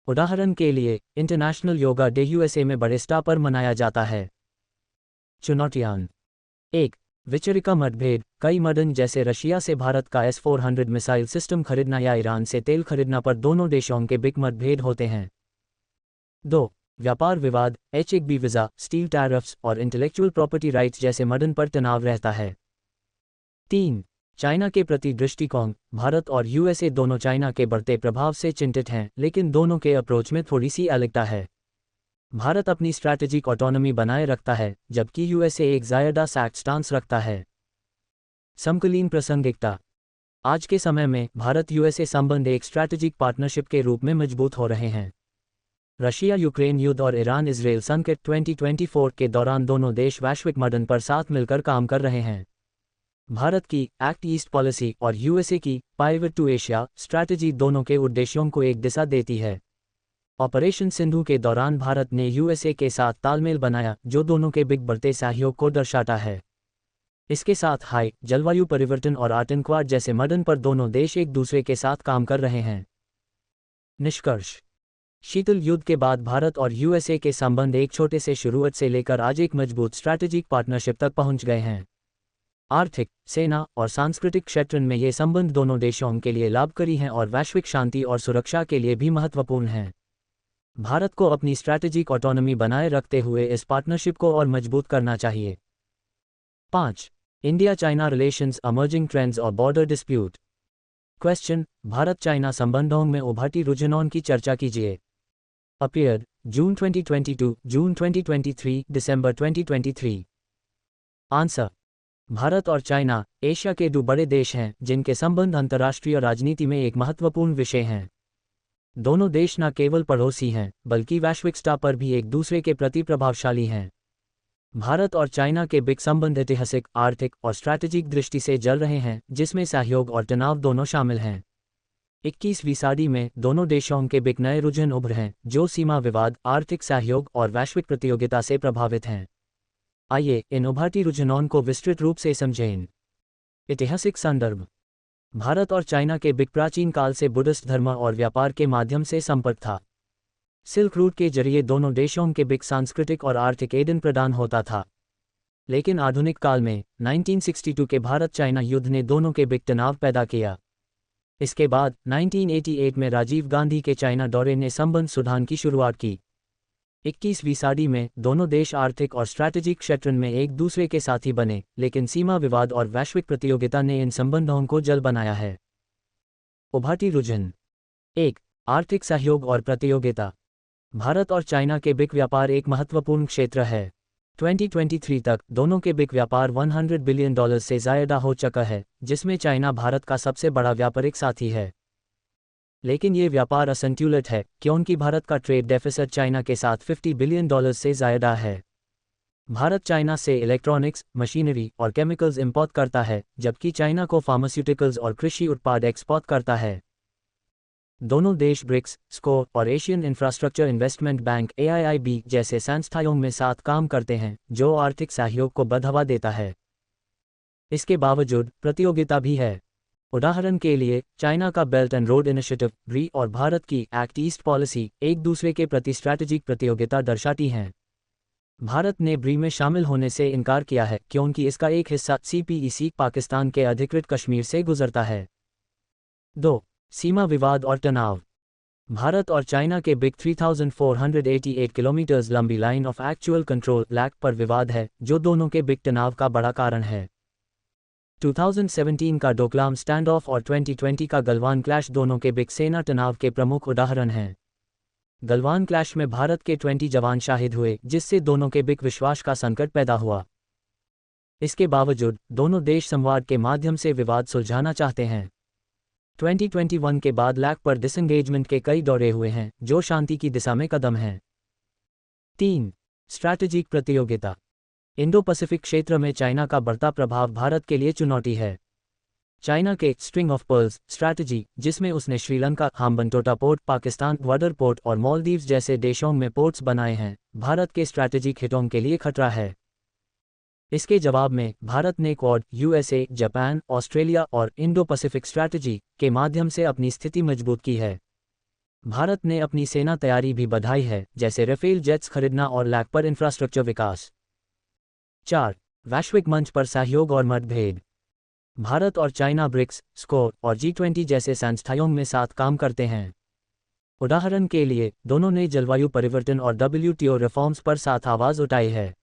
उदाहरण के लिए, इंटरनेशनल योगा डे यूएसए में बड़े स्तर पर मनाया जाता है। चुनौतियां। 1. विचारिका मतभेद। कई मदन जैसे रशिया से भारत का S-400 मिसाइल सिस्टम खरीदना या ईरान से तेल खरीदना पर दोनों देशों के बीच मतभेद होते हैं। 2. व्यापार विवाद। H-1B वीज़ा, स्टील टैरिफ्स और इंटेलेक्चुअल प्रॉपर्टी राइट्स जैसे मदन पर तनाव रहता है। 3. चाइना के प्रति दृष्टिकोण। भारत और यूएसए दोनों चाइना के बढ़ते प्रभाव से चिंतित हैं, लेकिन दोनों के अप्रोच में थोड़ी सी अलगता है। भारत अपनी स्ट्रैटेजिक ऑटोनॉमी बनाए रखता है, जबकि यूएसए एक ज़्यादा सख्त स्टांस रखता है। समकालीन प्रासंगिकता। आज के समय में भारत यूएसए संबंध एक स्ट्रैटेजिक पार्टनरशिप के रूप में मजबूत हो रहे हैं। रशिया यूक्रेन युद्ध और ईरान इजराइल संकट 2024 के दौरान दोनों देश वैश्विक मदन पर साथ मिलकर काम कर रहे हैं। भारत की एक्ट ईस्ट पॉलिसी और यूएसए की पाइवट टू एशिया स्ट्रैटेजी दोनों के उद्देश्यों को एक दिशा देती है। ऑपरेशन सिंधु के दौरान भारत ने यूएसए के साथ तालमेल बनाया, जो दोनों के बीच बढ़ते सहयोग को दर्शाता है। इसके साथ हाई जलवायु परिवर्तन और आतंकवाद जैसे मदन पर दोनों देश एक दूसरे के साथ काम कर रहे हैं। निष्कर्ष। शीतल युद्ध के बाद भारत और यूएसए के संबंध एक छोटे से शुरुआत से लेकर आज एक मजबूत स्ट्रैटेजिक पार्टनरशिप तक पहुंच गए हैं। आर्थिक, सेना और सांस्कृतिक क्षेत्र में ये संबंध दोनों देशों के लिए लाभकारी हैं और वैश्विक शांति और सुरक्षा के लिए भी महत्वपूर्ण हैं। भारत को अपनी स्ट्रैटेजिक ऑटोनॉमी बनाए रखते हुए इस पार्टनरशिप को और मजबूत करना चाहिए। 5. India China relations, emerging trends और border dispute. Question. Bharat China संबंधों में उभरती रुझानों की चर्चा कीजिए। Appeared June 2022, June 2023, December 2023। Answer. Bharat और चाइना एशिया के दो बड़े देश हैं, जिनके संबंध अंतर्राष्ट्रीय राजनीति में एक महत्वपूर्ण विषय हैं। दोनों देश न केवल पड़ोसी हैं, बल्कि वैश्विक स्तर पर भी एक दूसरे के प्रति प्रभावशाली हैं। भारत और चाइना के बीच संबंध ऐतिहासिक, आर्थिक और स्ट्रैटेजिक दृष्टि से जल रहे हैं, जिसमें सहयोग और तनाव दोनों शामिल हैं। 21वीं सदी में दोनों देशों के बीच नए रुझान उभरे हैं, जो सीमा विवाद, आर्थिक सहयोग और वैश्विक प्रतियोगिता से प्रभावित हैं। आइए इन उभरती रुझानों को विस्तृत रूप से समझें। ऐतिहासिक संदर्भ। भारत और चाइना के बीच प्राचीन काल से बुद्धिस्ट धर्म और व्यापार के माध्यम से संपर्क था। सिल्क रूट के जरिए दोनों देशों के बीच सांस्कृतिक और आर्थिक आदान प्रदान होता था। लेकिन आधुनिक काल में 1962 के भारत चाइना युद्ध ने दोनों के बीच तनाव पैदा किया। इसके बाद 1988 में राजीव गांधी के चाइना दौरे ने संबंध सुधार की शुरुआत की। 21वीं सदी में दोनों देश आर्थिक और स्ट्रैटेजिक क्षेत्र में एक दूसरे के साथी बने, लेकिन सीमा विवाद और वैश्विक प्रतियोगिता ने इन संबंधों को जल बनाया है। उभरती रुझान। 1. आर्थिक सहयोग और प्रतियोगिता। भारत और चाइना के बीच व्यापार एक महत्वपूर्ण क्षेत्र है। 2023 तक दोनों के बीच व्यापार $100 बिलियन से ज़्यादा हो चुका है, जिसमें चाइना भारत का सबसे बड़ा व्यापारिक साथी है। लेकिन ये व्यापार असंतुलित है, क्योंकि भारत का ट्रेड डेफिसिट चाइना के साथ $50 बिलियन से ज़्यादा है। भारत चाइना से इलेक्ट्रॉनिक्स, मशीनरी और केमिकल्स इंपोर्ट करता है, जबकि चाइना को फार्मास्यूटिकल्स और कृषि उत्पाद एक्सपोर्ट करता है। दोनों देश ब्रिक्स, स्कोर और Asian infrastructure investment bank AIIB जैसे संस्थाओं में साथ काम करते हैं, जो आर्थिक सहयोग को बढ़ावा देता है। इसके बावजूद प्रतियोगिता भी है। उदाहरण के लिए, चाइना का belt and road initiative BRI और भारत की एक्ट ईस्ट पॉलिसी एक दूसरे के प्रति स्ट्रैटेजिक प्रतियोगिता दर्शाती हैं। भारत ने BRI में शामिल होने से इनकार किया है, क्योंकि इसका एक हिस्सा CPEC पाकिस्तान के अधिकृत कश्मीर से गुजरता है। 2. सीमा विवाद और तनाव। भारत और चाइना के बीच 3488 किलोमीटर लंबी लाइन ऑफ एक्चुअल कंट्रोल लैक पर विवाद है, जो दोनों के बीच तनाव का बड़ा कारण है। 2017 का डोकलाम स्टैंड ऑफ और 2020 का गलवान क्लैश दोनों के बिग सेना तनाव के प्रमुख उदाहरण हैं। गलवान क्लैश में भारत के 20 जवान शहीद हुए, जिससे दोनों के बीच विश्वास का संकट पैदा हुआ। इसके बावजूद दोनों देश संवाद के माध्यम से विवाद सुलझाना चाहते हैं। 2021 के बाद लैक पर डिसंगेजमेंट के कई दौरे हुए हैं, जो शांति की दिशा में कदम हैं। 3. स्ट्रैटेजिक प्रतियोगिता। इंडो पैसिफिक क्षेत्र में चाइना का बढ़ता प्रभाव भारत के लिए चुनौती है। चाइना के स्ट्रिंग ऑफ पर्ल्स स्ट्रैटेजी, जिसमें उसने श्रीलंका, हाम्बनटोटा पोर्ट, पाकिस्तान, ग्वादर पोर्ट और मालदीव्स जैसे देशों में पोर्ट्स बनाए हैं, भारत के स्ट्रैटेजिक हितों के लिए खतरा है। इसके जवाब में भारत ने क्वाड, यूएसए, जापान, ऑस्ट्रेलिया और इंडो पैसिफिक स्ट्रैटेजी के माध्यम से अपनी स्थिति मजबूत की है। भारत ने अपनी सेना तैयारी भी बढ़ाई है, जैसे राफेल जेट्स खरीदना और लैक पर इंफ्रास्ट्रक्चर विकास। 4. वैश्विक मंच पर सहयोग और मतभेद। भारत और चाइना ब्रिक्स, स्कोर और G20 जैसे संस्थाओं में साथ काम करते हैं। उदाहरण के लिए, दोनों ने जलवायु परिवर्तन और WTO रिफॉर्म्स पर साथ आवाज़ उठाई है।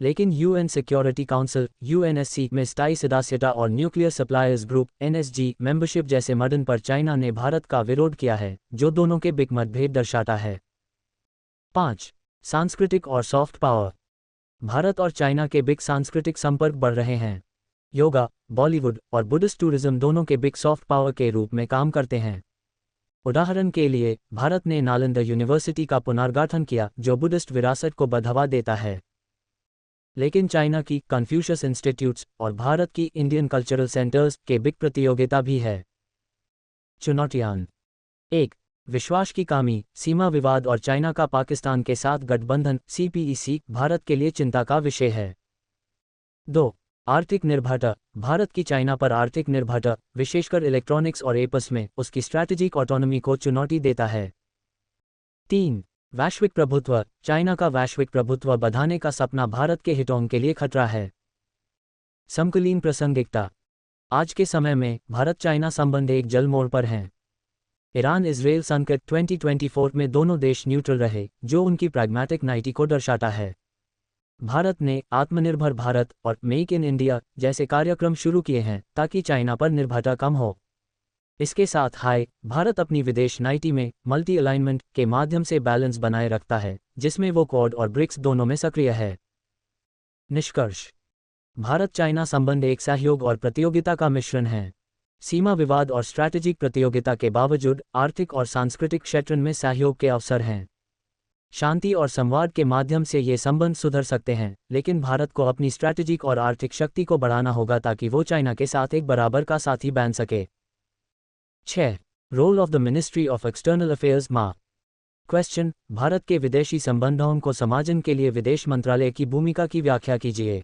लेकिन यूएन सिक्योरिटी काउंसिल (UNSC) में स्थायी सदस्यता और nuclear suppliers group (NSG) membership जैसे मुद्दों पर चाइना ने भारत का विरोध किया है, जो दोनों के बीच मतभेद दर्शाता है। 5. सांस्कृतिक और सॉफ्ट पावर। भारत और चाइना के बीच सांस्कृतिक संपर्क बढ़ रहे हैं। योगा, बॉलीवुड और बुद्धिस्ट टूरिज्म दोनों के बिग सॉफ्ट पावर के रूप में काम करते हैं। उदाहरण के लिए, भारत ने नालंदा यूनिवर्सिटी का पुनर्गठन किया, जो बुद्धिस्ट विरासत को बढ़ावा देता है। लेकिन चाइना की कन्फ्यूशियस इंस्टीट्यूट्स और भारत की इंडियन कल्चरल सेंटर्स के बिग प्रतियोगिता भी है। चुनौतियां। 1. विश्वास की कमी, सीमा विवाद और चाइना का पाकिस्तान के साथ गठबंधन (CPEC) भारत के लिए चिंता का विषय है। 2. आर्थिक निर्भरता। भारत की चाइना पर आर्थिक निर्भरता, विशेषकर इलेक्ट्रॉनिक्स और एपस में, उसकी स्ट्रैटेजिक ऑटोनॉमी को चुनौती देता है। 3. वैश्विक प्रभुत्व। चाइना का वैश्विक प्रभुत्व बढ़ाने का सपना भारत के हितों के लिए खतरा है। समकालीन प्रासंगिकता। आज के समय में भारत चाइना संबंध एक जल मोड़ पर हैं। ईरान इजराइल संकट 2024 में दोनों देश न्यूट्रल रहे, जो उनकी प्रैग्मैटिक नीति को दर्शाता है। भारत ने आत्मनिर्भर भारत और मेक इन इंडिया जैसे कार्यक्रम शुरू किए हैं, ताकि चाइना पर निर्भरता कम हो। इसके साथ भारत अपनी विदेश नीति में मल्टी अलाइनमेंट के माध्यम से बैलेंस बनाए रखता है, जिसमें वो क्वाड और ब्रिक्स दोनों में सक्रिय है। निष्कर्ष। भारत चाइना संबंध एक सहयोग और प्रतियोगिता का मिश्रण है। सीमा विवाद और स्ट्रैटेजिक प्रतियोगिता के बावजूद आर्थिक और सांस्कृतिक क्षेत्र में सहयोग के अवसर हैं। शांति और संवाद के माध्यम से ये संबंध सुधर सकते हैं, लेकिन भारत को अपनी स्ट्रैटेजिक और आर्थिक शक्ति को बढ़ाना होगा ताकि वो चाइना के साथ एक बराबर का साथी बन सके। 6. Role of the Ministry of External Affairs (MA). Question: Bharat के विदेशी संबंधों को समझने के लिए विदेश मंत्रालय की भूमिका की व्याख्या कीजिए।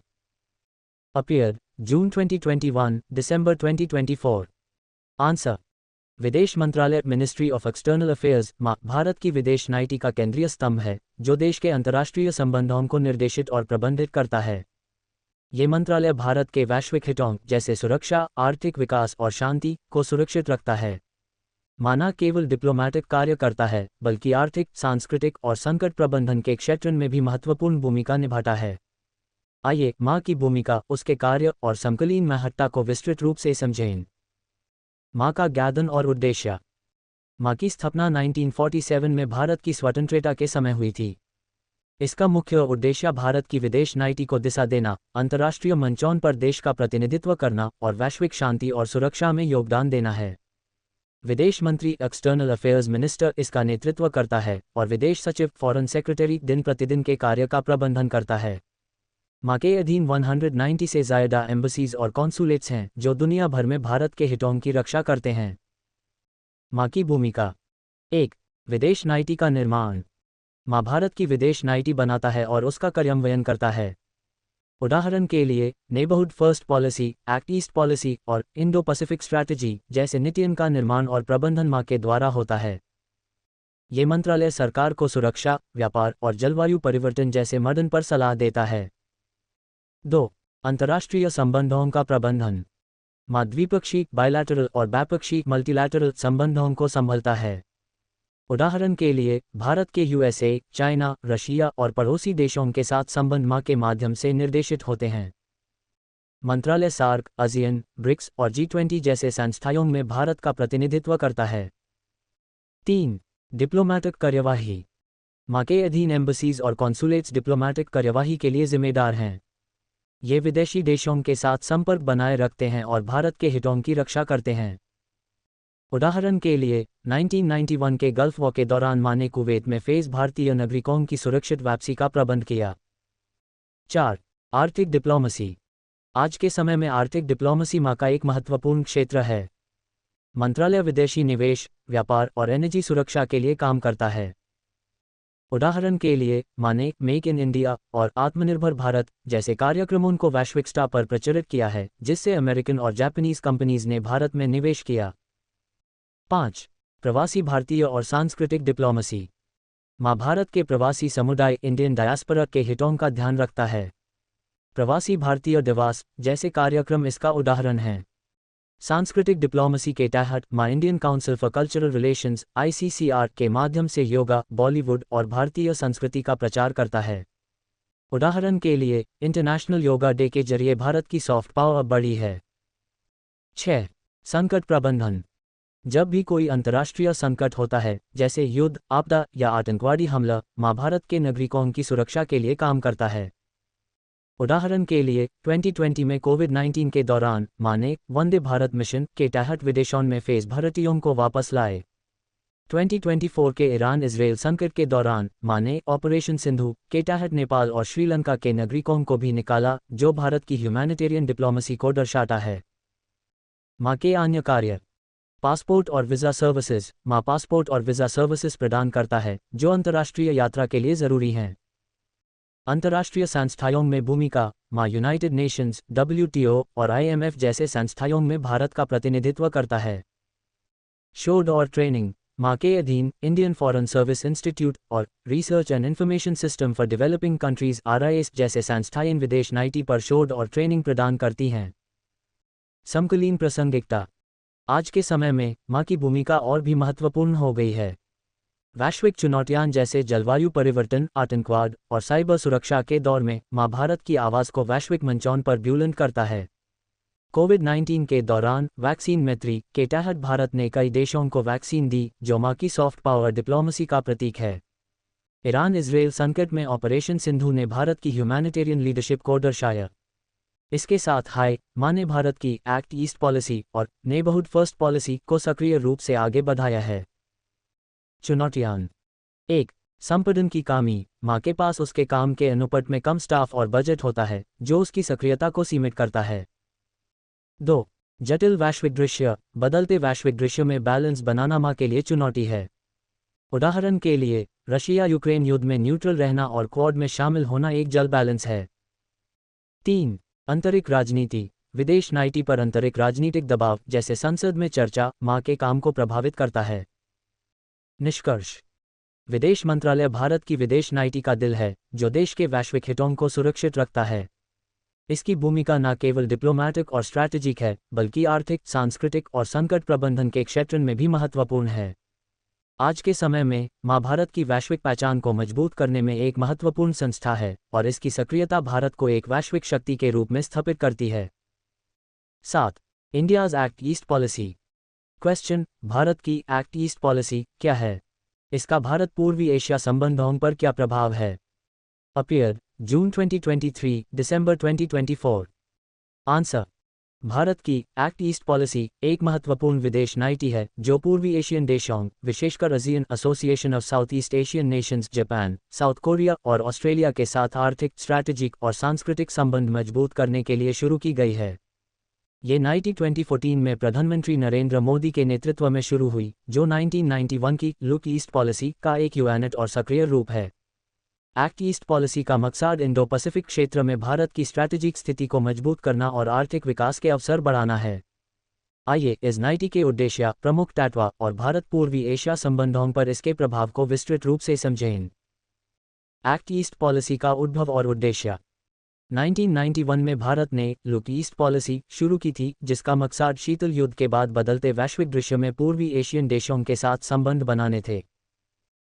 अपीयर, जून 2021, दिसंबर 2024। आंसर: विदेश मंत्रालय ministry of External Affairs (MA) Bharat की विदेश नीति का केंद्रीय स्तंभ है, जो देश के अंतर्राष्ट्रीय संबंधों को निर्देशित और प्रबंधित करता है। ये मंत्रालय भारत के वैश्विक हितों जैसे सुरक्षा, आर्थिक विकास और शांति को सुरक्षित रखता है। MA न केवल डिप्लोमैटिक कार्य करता है, बल्कि आर्थिक, सांस्कृतिक और संकट प्रबंधन के क्षेत्र में भी महत्वपूर्ण भूमिका निभाता है। आइए MA की भूमिका, उसके कार्य और समकालीन महत्ता को विस्तृत रूप से समझें। MA का ज्ञापन और उद्देश्य। MA की स्थापना 1947 में भारत की स्वतंत्रता के समय हुई थी। इसका मुख्य उद्देश्य भारत की विदेश नीति को दिशा देना, अंतर्राष्ट्रीय मंचों पर देश का प्रतिनिधित्व करना और वैश्विक शांति और सुरक्षा में योगदान देना है। विदेश मंत्री एक्सटर्नल अफेयर्स मिनिस्टर इसका नेतृत्व करता है और विदेश सचिव फॉरेन सेक्रेटरी दिन प्रतिदिन के कार्य का प्रबंधन करता है। MA के अधीन 190 से ज़्यादा एम्बसीज और कॉन्सुलेट्स हैं, जो दुनिया भर में भारत के हितों की रक्षा करते हैं। MA की भूमिका। 1. विदेश नीति का निर्माण। MA भारत की विदेश नीति बनाता है और उसका कार्यान्वयन करता है। उदाहरण के लिए, neighbourhood first policy, act east policy और इंडो पैसिफिक स्ट्रैटेजी जैसे नीतियों का निर्माण और प्रबंधन MA के द्वारा होता है। ये मंत्रालय सरकार को सुरक्षा, व्यापार और जलवायु परिवर्तन जैसे मुद्दों पर सलाह देता है। 2. अंतर्राष्ट्रीय संबंधों का प्रबंधन। MA द्विपक्षीय, बायलैटरल और बहुपक्षीय मल्टीलैटरल संबंधों को संभालता है। उदाहरण के लिए, भारत के यूएसए, चाइना, रशिया और पड़ोसी देशों के साथ संबंध MA के माध्यम से निर्देशित होते हैं। मंत्रालय सार्क, आसियान, ब्रिक्स और G20 जैसे संस्थाओं में भारत का प्रतिनिधित्व करता है। 3. डिप्लोमैटिक कार्यवाही। मां के अधीन एम्बसीज और कॉन्सुलेट्स डिप्लोमैटिक कार्यवाही के लिए जिम्मेदार हैं। ये विदेशी देशों के साथ संपर्क बनाए रखते हैं और भारत के हितों की रक्षा करते हैं। उदाहरण के लिए 1991 के गल्फ वॉर के दौरान मां ने कुवैत में फंसे भारतीय नागरिकों की सुरक्षित वापसी का प्रबंध किया। 4. आर्थिक डिप्लोमेसी। आज के समय में आर्थिक डिप्लोमेसी मां का एक महत्वपूर्ण क्षेत्र है। मंत्रालय विदेशी निवेश, व्यापार और एनर्जी सुरक्षा के लिए काम करता है। उदाहरण के लिए मां ने मेक इन इंडिया और आत्मनिर्भर भारत जैसे कार्यक्रमों को वैश्विक स्तर पर प्रचारित किया है, जिससे अमेरिकन और जापानीज कंपनीज ने भारत में निवेश किया। 5. प्रवासी भारतीय और सांस्कृतिक डिप्लोमेसी। मां भारत के प्रवासी समुदाय इंडियन डायस्पोरा के हितों का ध्यान रखता है। प्रवासी भारतीय दिवस जैसे कार्यक्रम इसका उदाहरण हैं। सांस्कृतिक डिप्लोमेसी के तहत मां Indian council for cultural relations (ICCR) के माध्यम से योगा, बॉलीवुड और भारतीय संस्कृति का प्रचार करता है। उदाहरण के लिए इंटरनेशनल योगा डे के जरिए भारत की सॉफ्ट पावर बढ़ी है। 6. संकट प्रबंधन। जब भी कोई अंतर्राष्ट्रीय संकट होता है, जैसे युद्ध, आपदा या आतंकवादी हमला, मां भारत के नागरिकों की सुरक्षा के लिए काम करता है। उदाहरण के लिए 2020 में कोविड-19 के दौरान मां ने वंदे भारत मिशन के तहत विदेशों में फंसे भारतीयों को वापस लाए। 2024 के ईरान-इजरायल संकट के दौरान मां ने ऑपरेशन सिंधु के तहत नेपाल और श्रीलंका के नागरिकों को भी निकाला, जो भारत की ह्यूमैनिटेरियन डिप्लोमेसी को दर्शाता है। मां के अन्य कार्य। पासपोर्ट और वीज़ा सर्विसेज। मां पासपोर्ट और वीज़ा सर्विसेज प्रदान करता है, जो अंतर्राष्ट्रीय यात्रा के लिए ज़रूरी हैं। अंतर्राष्ट्रीय संस्थाओं में भूमिका। मां यूनाइटेड नेशंस, WTO और IMF जैसे संस्थाओं में भारत का प्रतिनिधित्व करता है। शोध और ट्रेनिंग। मां के अधीन इंडियन फॉरेन सर्विस इंस्टीट्यूट और research and information system for developing countries (RIS) जैसे संस्थाएं विदेश नीति पर शोध और ट्रेनिंग प्रदान करती हैं। समकालीन प्रासंगिकता। आज के समय में मां की भूमिका और भी महत्वपूर्ण हो गई है। वैश्विक चुनौतियां जैसे जलवायु परिवर्तन, आतंकवाद और साइबर सुरक्षा के दौर में मां भारत की आवाज़ को वैश्विक मंचों पर बुलंद करता है। कोविड-19 के दौरान वैक्सीन मैत्री के तहत भारत ने कई देशों को वैक्सीन दी, जो मां की सॉफ्ट पावर डिप्लोमेसी का प्रतीक है। ईरान-इजरायल संकट में ऑपरेशन सिंधु ने भारत की ह्यूमैनिटेरियन लीडरशिप को दर्शाया। इसके साथ मां ने भारत की एक्ट ईस्ट पॉलिसी और नेबरहुड फर्स्ट पॉलिसी को सक्रिय रूप से आगे बढ़ाया है। चुनौतियां। 1. संपादन की कमी। मां के पास उसके काम के अनुपात में कम स्टाफ और बजट होता है, जो उसकी सक्रियता को सीमित करता है। 2. जटिल वैश्विक दृश्य। बदलते वैश्विक दृश्य में बैलेंस बनाना मां के लिए चुनौती है। उदाहरण के लिए रशिया यूक्रेन युद्ध में न्यूट्रल रहना और क्वाड में शामिल होना एक जल बैलेंस है। 3. आंतरिक राजनीति। विदेश नीति पर आंतरिक राजनीतिक दबाव, जैसे संसद में चर्चा, मां के काम को प्रभावित करता है। निष्कर्ष। विदेश मंत्रालय भारत की विदेश नीति का दिल है, जो देश के वैश्विक हितों को सुरक्षित रखता है। इसकी भूमिका न केवल डिप्लोमैटिक और स्ट्रैटेजिक है, बल्कि आर्थिक, सांस्कृतिक और संकट प्रबंधन के क्षेत्र में भी महत्वपूर्ण है। आज के समय में मां भारत की वैश्विक पहचान को मजबूत करने में एक महत्वपूर्ण संस्था है और इसकी सक्रियता भारत को एक वैश्विक शक्ति के रूप में स्थापित करती है। 7. India's act east policy. Question: Bharat की एक्ट ईस्ट पॉलिसी क्या है? इसका भारत पूर्वी एशिया संबंधों पर क्या प्रभाव है? अपीयर जून 2023, दिसंबर 2024। आंसर: भारत की एक्ट ईस्ट पॉलिसी एक महत्वपूर्ण विदेश नीति है, जो पूर्वी एशियन देशों, विशेषकर ASEAN association of south east Asian Nations, Japan, south Korea और ऑस्ट्रेलिया के साथ आर्थिक, स्ट्रैटेजिक और सांस्कृतिक संबंध मजबूत करने के लिए शुरू की गई है। ये नीति 2014 में प्रधानमंत्री नरेंद्र मोदी के नेतृत्व में शुरू हुई, जो 1991 की लुक ईस्ट पॉलिसी का एक यूनिट और सक्रिय रूप है। एक्ट ईस्ट पॉलिसी का मकसद इंडो पैसिफिक क्षेत्र में भारत की स्ट्रैटेजिक स्थिति को मजबूत करना और आर्थिक विकास के अवसर बढ़ाना है। आइए इस नीति के उद्देश्य, प्रमुख तत्व और भारत पूर्वी एशिया संबंधों पर इसके प्रभाव को विस्तृत रूप से समझें। एक्ट ईस्ट पॉलिसी का उद्भव और उद्देश्य। 1991 में भारत ने लुक ईस्ट पॉलिसी शुरू की थी, जिसका मकसद शीतल युद्ध के बाद बदलते वैश्विक दृश्य में पूर्वी एशियन देशों के साथ संबंध बनाने थे।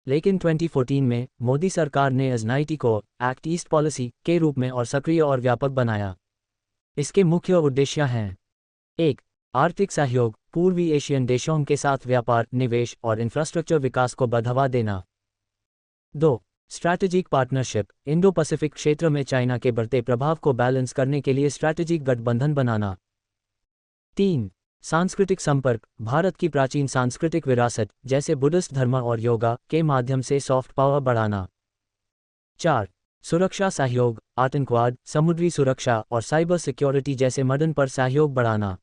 लेकिन 2014 में मोदी सरकार ने इस नीति को एक्ट ईस्ट पॉलिसी के रूप में और सक्रिय और व्यापक बनाया। इसके मुख्य उद्देश्य हैं: 1. आर्थिक सहयोग, पूर्वी एशियन देशों के साथ व्यापार, निवेश और इंफ्रास्ट्रक्चर विकास को बढ़ावा देना। 2. स्ट्रैटेजिक पार्टनरशिप, इंडो पैसिफिक क्षेत्र में चाइना के बढ़ते प्रभाव को बैलेंस करने के लिए स्ट्रैटेजिक गठबंधन बनाना। 3. सांस्कृतिक संपर्क, भारत की प्राचीन सांस्कृतिक विरासत जैसे बुद्धिस्ट धर्म और योगा के माध्यम से सॉफ्ट पावर बढ़ाना। 4. सुरक्षा सहयोग, आतंकवाद, समुद्री सुरक्षा और साइबर सिक्योरिटी जैसे मदन पर सहयोग बढ़ाना।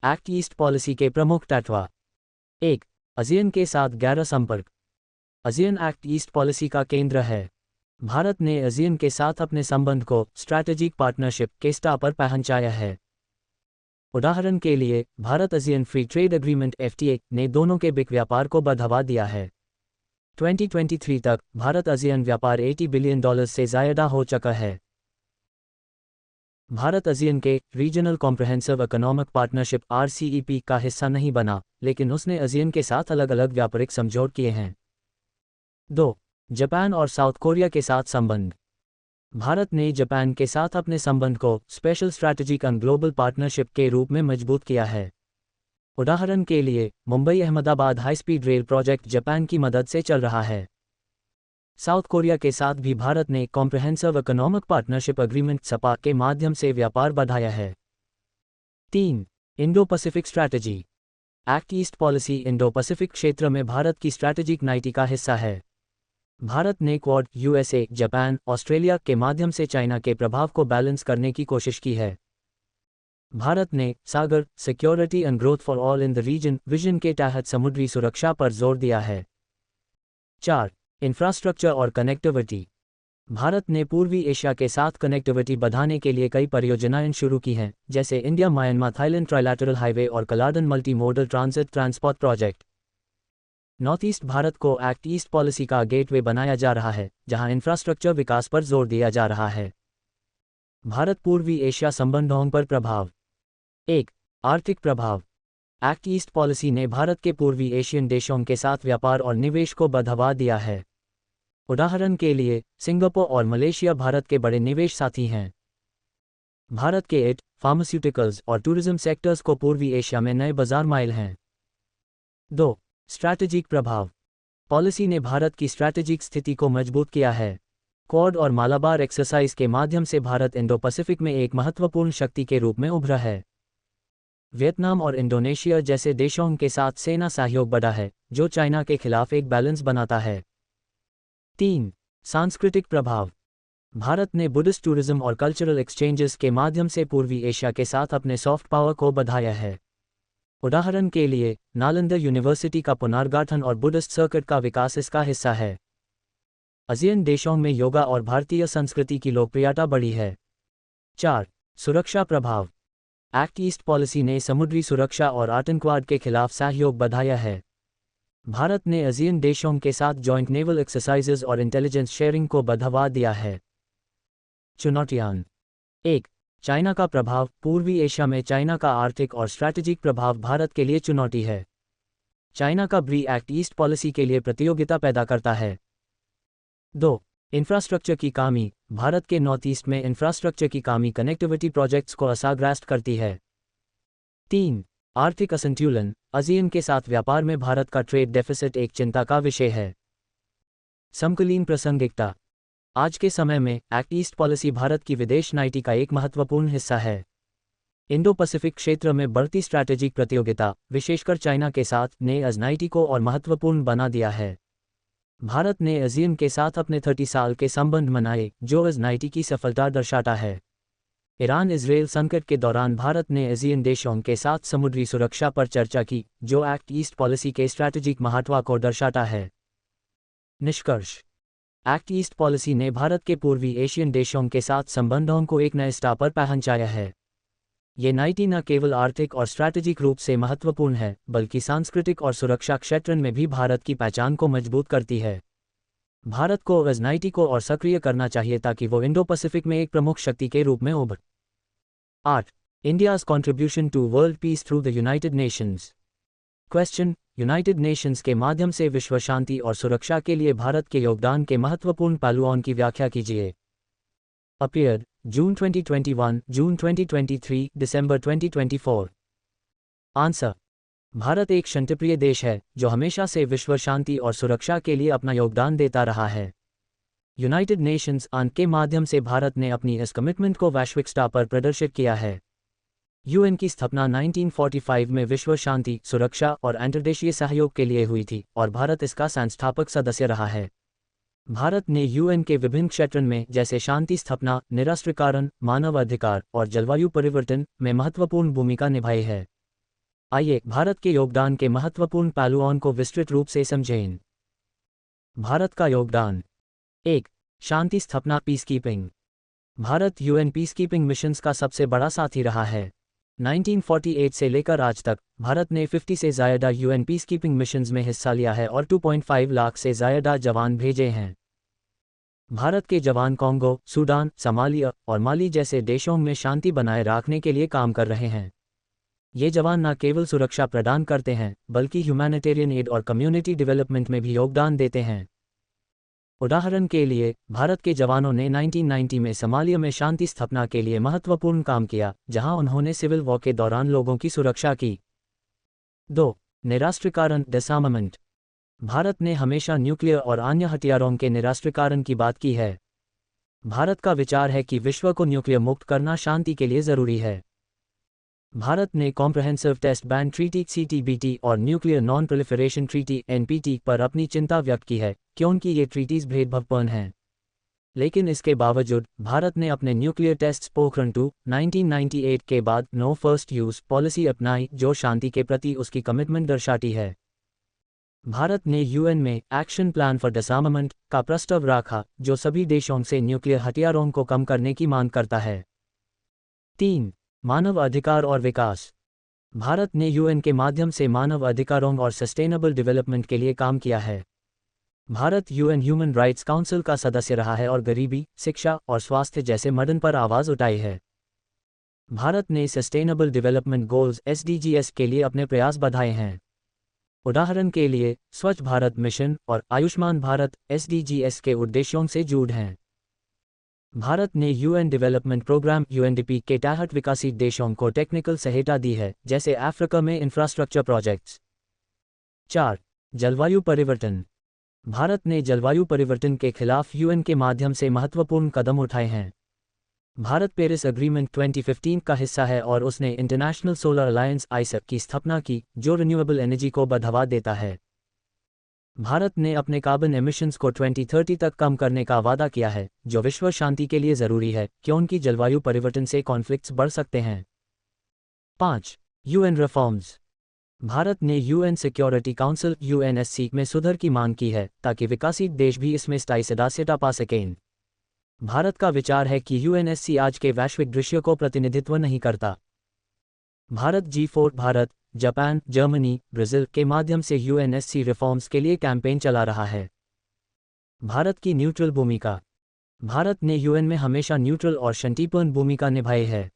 एक्ट ईस्ट पॉलिसी के प्रमुख तत्व। 1. आसियान के साथ गहरा संपर्क। आसियान एक्ट ईस्ट पॉलिसी का केंद्र है। भारत ने आसियान के साथ अपने संबंध को स्ट्रैटेजिक पार्टनरशिप के स्तर पर पहुंचाया है। उदाहरण के लिए, Bharat ASEAN free trade agreement (FTA) ने दोनों के बीच व्यापार को बढ़ावा दिया है। 2023 तक भारत आसियान व्यापार $80 बिलियन से ज़्यादा हो चुका है। भारत आसियान के regional comprehensive economic partnership (RCEP) का हिस्सा नहीं बना, लेकिन उसने आसियान के साथ अलग अलग व्यापारिक समझौते किए हैं। 2. जापान और साउथ कोरिया के साथ संबंध। भारत ने जापान के साथ अपने संबंध को special strategic and global partnership के रूप में मजबूत किया है। उदाहरण के लिए, Mumbai Ahmedabad high speed rail project Japan की मदद से चल रहा है। साउथ कोरिया के साथ भी भारत ने comprehensive economic partnership agreement (SPA) के माध्यम से व्यापार बढ़ाया है। 3. Indo Pacific strategy. Act east policy Indo Pacific क्षेत्र में भारत की स्ट्रैटेजिक नीति का हिस्सा है। भारत ने क्वाड, USA, जापान, ऑस्ट्रेलिया के माध्यम से चाइना के प्रभाव को बैलेंस करने की कोशिश की है। भारत ने Sagar, security and growth for all in the region vision के तहत समुद्री सुरक्षा पर जोर दिया है। 4. इंफ्रास्ट्रक्चर और कनेक्टिविटी। भारत ने पूर्वी एशिया के साथ कनेक्टिविटी बढ़ाने के लिए कई परियोजनाएं शुरू की हैं, जैसे India Myanmar Thailand trilateral highway और Kaladan multi modal transit transport project. North east Bharat को एक्ट ईस्ट पॉलिसी का गेटवे बनाया जा रहा है, जहां इंफ्रास्ट्रक्चर विकास पर जोर दिया जा रहा है। भारत पूर्वी एशिया संबंधों पर प्रभाव। 1. आर्थिक प्रभाव। एक्ट ईस्ट पॉलिसी ने भारत के पूर्वी एशियन देशों के साथ व्यापार और निवेश को बढ़ावा दिया है। उदाहरण के लिए, सिंगापुर और मलेशिया भारत के बड़े निवेश साथी हैं। भारत के IT, फार्मास्यूटिकल्स और टूरिज्म सेक्टर्स को पूर्वी एशिया में नए बाजार माइल हैं। 2. स्ट्रैटेजिक प्रभाव। पॉलिसी ने भारत की स्ट्रैटेजिक स्थिति को मजबूत किया है। क्वाड और मालाबार एक्सरसाइज के माध्यम से भारत इंडो पैसिफिक में एक महत्वपूर्ण शक्ति के रूप में उभरा है। वियतनाम और इंडोनेशिया जैसे देशों के साथ सेना सहयोग बढ़ा है, जो चाइना के खिलाफ एक बैलेंस बनाता है। 3. सांस्कृतिक प्रभाव। भारत ने बुद्धिस्ट टूरिज्म और कल्चरल एक्सचेंजेस के माध्यम से पूर्वी एशिया के साथ अपने सॉफ्ट पावर को बढ़ाया है। उदाहरण के लिए, नालंदा यूनिवर्सिटी का पुनर्गठन और बुद्धिस्ट सर्किट का विकास इसका हिस्सा है। आसियान देशों में योगा और भारतीय संस्कृति की लोकप्रियता बढ़ी है। 4. सुरक्षा प्रभाव। एक्ट ईस्ट पॉलिसी ने समुद्री सुरक्षा और आतंकवाद के खिलाफ सहयोग बढ़ाया है। भारत ने आसियान देशों के साथ जॉइंट नेवल एक्सरसाइजेज और इंटेलिजेंस शेयरिंग को बढ़ावा दिया है। चुनौतियां। 1. चाइना का प्रभाव। पूर्वी एशिया में चाइना का आर्थिक और स्ट्रैटेजिक प्रभाव भारत के लिए चुनौती है। चाइना का ब्री एक्ट ईस्ट पॉलिसी के लिए प्रतियोगिता पैदा करता है। 2. इंफ्रास्ट्रक्चर की कमी। भारत के नॉर्थ ईस्ट में इंफ्रास्ट्रक्चर की कमी कनेक्टिविटी प्रोजेक्ट्स को असरग्रस्त करती है। 3. आर्थिक असंतुलन। आसियान के साथ व्यापार में भारत का ट्रेड डेफिसिट एक चिंता का विषय है। समकालीन प्रासंगिकता। आज के समय में एक्ट ईस्ट पॉलिसी भारत की विदेश नीति का एक महत्वपूर्ण हिस्सा है। इंडो पैसिफिक क्षेत्र में बढ़ती स्ट्रैटेजिक प्रतियोगिता, विशेषकर चाइना के साथ, ने इस नीति को और महत्वपूर्ण बना दिया है। भारत ने आसियान के साथ अपने 30 साल के संबंध बनाए, जो इस नीति की सफलता दर्शाता है। ईरान इजराइल संकट के दौरान भारत ने आसियान देशों के साथ समुद्री सुरक्षा पर चर्चा की, जो एक्ट ईस्ट पॉलिसी के स्ट्रैटेजिक महत्व को दर्शाता है। निष्कर्ष। एक्ट ईस्ट पॉलिसी ने भारत के पूर्वी एशियन देशों के साथ संबंधों को एक नए स्तर पर पहुंचाया है। ये नीति न केवल आर्थिक और स्ट्रैटेजिक रूप से महत्वपूर्ण है, बल्कि सांस्कृतिक और सुरक्षा क्षेत्र में भी भारत की पहचान को मजबूत करती है। भारत को इस नीति को और सक्रिय करना चाहिए ताकि वो इंडो पैसिफिक में एक प्रमुख शक्ति के रूप में उभरे। 8. India's contribution to world peace through the United Nations. Question. United Nations के माध्यम से विश्व शांति और सुरक्षा के लिए भारत के योगदान के महत्वपूर्ण पहलुओं की व्याख्या कीजिए। अपीयर। जून 2021, जून 2023, दिसंबर 2024। आंसर। भारत एक शांतिप्रिय देश है जो हमेशा से विश्व शांति और सुरक्षा के लिए अपना योगदान देता रहा है। यूनाइटेड नेशंस के माध्यम से भारत ने अपनी इस कमिटमेंट को वैश्विक स्तर पर प्रदर्शित किया है। यूएन की स्थापना 1945 में विश्व शांति, सुरक्षा और अंतर्देशीय सहयोग के लिए हुई थी और भारत इसका संस्थापक सदस्य रहा है। भारत ने यूएन के विभिन्न क्षेत्रों में जैसे शांति स्थापना, निरस्त्रीकरण, मानव अधिकार और जलवायु परिवर्तन में महत्वपूर्ण भूमिका निभाई है। आइए भारत के योगदान के महत्वपूर्ण पहलुओं को विस्तृत रूप से समझें। भारत का योगदान। 1. शांति स्थापना, peacekeeping. Bharat UN peacekeeping missions का सबसे बड़ा साथी रहा है। 1948 से लेकर आज तक भारत ने 50 से ज़्यादा यूएन पीसकीपिंग मिशंस में हिस्सा लिया है और 2.5 लाख से ज़्यादा जवान भेजे हैं। भारत के जवान कॉन्गो, सूडान, सोमालिया और माली जैसे देशों में शांति बनाए रखने के लिए काम कर रहे हैं। ये जवान न केवल सुरक्षा प्रदान करते हैं बल्कि ह्यूमैनिटेरियन एड और कम्युनिटी डेवलपमेंट में भी योगदान देते हैं। उदाहरण के लिए, भारत के जवानों ने 1990 में सोमालिया में शांति स्थापना के लिए महत्वपूर्ण काम किया, जहां उन्होंने सिविल वॉर के दौरान लोगों की सुरक्षा की। 2. निरस्त्रीकरण, डिसआर्मामेंट। भारत ने हमेशा न्यूक्लियर और अन्य हथियारों के निरस्त्रीकरण की बात की है। भारत का विचार है कि विश्व को न्यूक्लियर मुक्त करना शांति के लिए जरूरी है। भारत ने comprehensive test ban treaty (CTBT) और nuclear non proliferation treaty (NPT) पर अपनी चिंता व्यक्त की है, क्योंकि ये ट्रीटीज भेदभावपूर्ण हैं। लेकिन इसके बावजूद भारत ने अपने न्यूक्लियर टेस्ट्स पोखरण 2, 1998 के बाद नो फर्स्ट यूज पॉलिसी अपनाई, जो शांति के प्रति उसकी कमिटमेंट दर्शाती है। भारत ने यूएन में एक्शन प्लान फॉर डिसआर्मामेंट का प्रस्ताव रखा, जो सभी देशों से न्यूक्लियर हथियारों को कम करने की मांग करता है। 3. मानव अधिकार और विकास। भारत ने यूएन के माध्यम से मानव अधिकारों और सस्टेनेबल डेवलपमेंट के लिए काम किया है। Bharat UN human rights council का सदस्य रहा है और गरीबी, शिक्षा और स्वास्थ्य जैसे मुद्दों पर आवाज़ उठाई है। भारत ने सस्टेनेबल डेवलपमेंट गोल्स (SDGs) के लिए अपने प्रयास बढ़ाए हैं। उदाहरण के लिए, स्वच्छ भारत मिशन और आयुष्मान भारत (SDGs) के उद्देश्यों से जुड़े हैं। भारत ने यूएन डेवलपमेंट प्रोग्राम (UNDP) के तहत विकसित देशों को टेक्निकल सहायता दी है, जैसे अफ्रीका में इंफ्रास्ट्रक्चर प्रोजेक्ट्स। 4. जलवायु परिवर्तन। भारत ने जलवायु परिवर्तन के खिलाफ यूएन के माध्यम से महत्वपूर्ण कदम उठाए हैं। भारत पेरिस एग्रीमेंट 2015 का हिस्सा है और उसने इंटरनेशनल सोलर अलायंस (ISEP) की स्थापना की, जो रिन्यूएबल एनर्जी को बढ़ावा देता है। भारत ने अपने कार्बन एमिशंस को 2030 तक कम करने का वादा किया है, जो विश्व शांति के लिए जरूरी है, क्योंकि जलवायु परिवर्तन से कॉन्फ्लिक्ट्स बढ़ सकते हैं। 5. UN reforms. भारत ने यूएन सिक्योरिटी काउंसिल (UNSC) में सुधार की मांग की है, ताकि विकसित देश भी इसमें स्थायी सदस्यता पा सकें। भारत का विचार है कि UNSC आज के वैश्विक दृश्य को प्रतिनिधित्व नहीं करता। Bharat G4 Bharat, Japan, Germany, Brazil के माध्यम से UNSC रिफॉर्म्स के लिए कैंपेन चला रहा है। भारत की न्यूट्रल भूमिका। भारत ने यूएन में हमेशा न्यूट्रल और शांतिपूर्ण भूमिका निभाई है।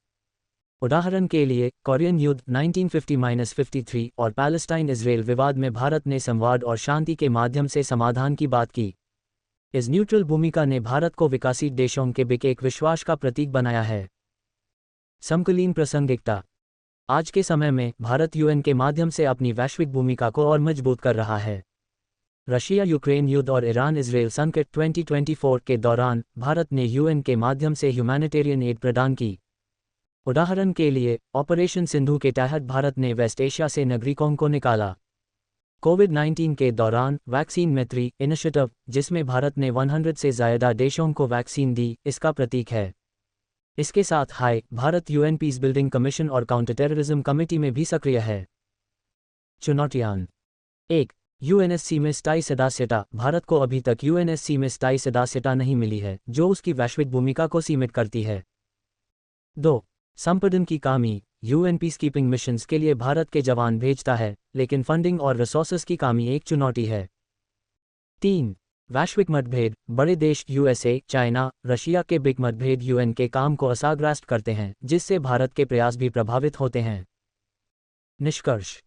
उदाहरण के लिए, कोरियन युद्ध 1950-53 और पैलेस्टाइन-इजराइल विवाद में भारत ने संवाद और शांति के माध्यम से समाधान की बात की। इस न्यूट्रल भूमिका ने भारत को विकसित देशों के बीच एक विश्वास का प्रतीक बनाया है। समकालीन प्रासंगिकता। आज के समय में भारत यूएन के माध्यम से अपनी वैश्विक भूमिका को और मजबूत कर रहा है। रशिया यूक्रेन युद्ध और ईरान इजराइल संकट 2024 के दौरान भारत ने यूएन के माध्यम से ह्यूमैनिटेरियन एड प्रदान की। उदाहरण के लिए, ऑपरेशन सिंधु के तहत भारत ने वेस्ट एशिया से नागरिकों को निकाला। कोविड-19 के दौरान वैक्सीन मैत्री इनिशिएटिव, जिसमें भारत ने 100 से ज़्यादा देशों को वैक्सीन दी, इसका प्रतीक है। इसके साथ Bharat UN peace building commission और काउंटर टेररिज्म कमेटी में भी सक्रिय है। चुनौतियां। 1. यूएनएससी में स्थायी सदस्यता। भारत को अभी तक यूएनएससी में स्थायी सदस्यता नहीं मिली है, जो उसकी वैश्विक भूमिका को सीमित करती है। 2. संपदन की कमी। यूएन पीसकीपिंग मिशंस के लिए भारत के जवान भेजता है, लेकिन फंडिंग और रिसोर्सेज की कमी एक चुनौती है। 3. वैश्विक मतभेद। बड़े देश USA, चाइना, रशिया के बीच मतभेद यूएन के काम को असरग्रस्त करते हैं, जिससे भारत के प्रयास भी प्रभावित होते हैं। निष्कर्ष।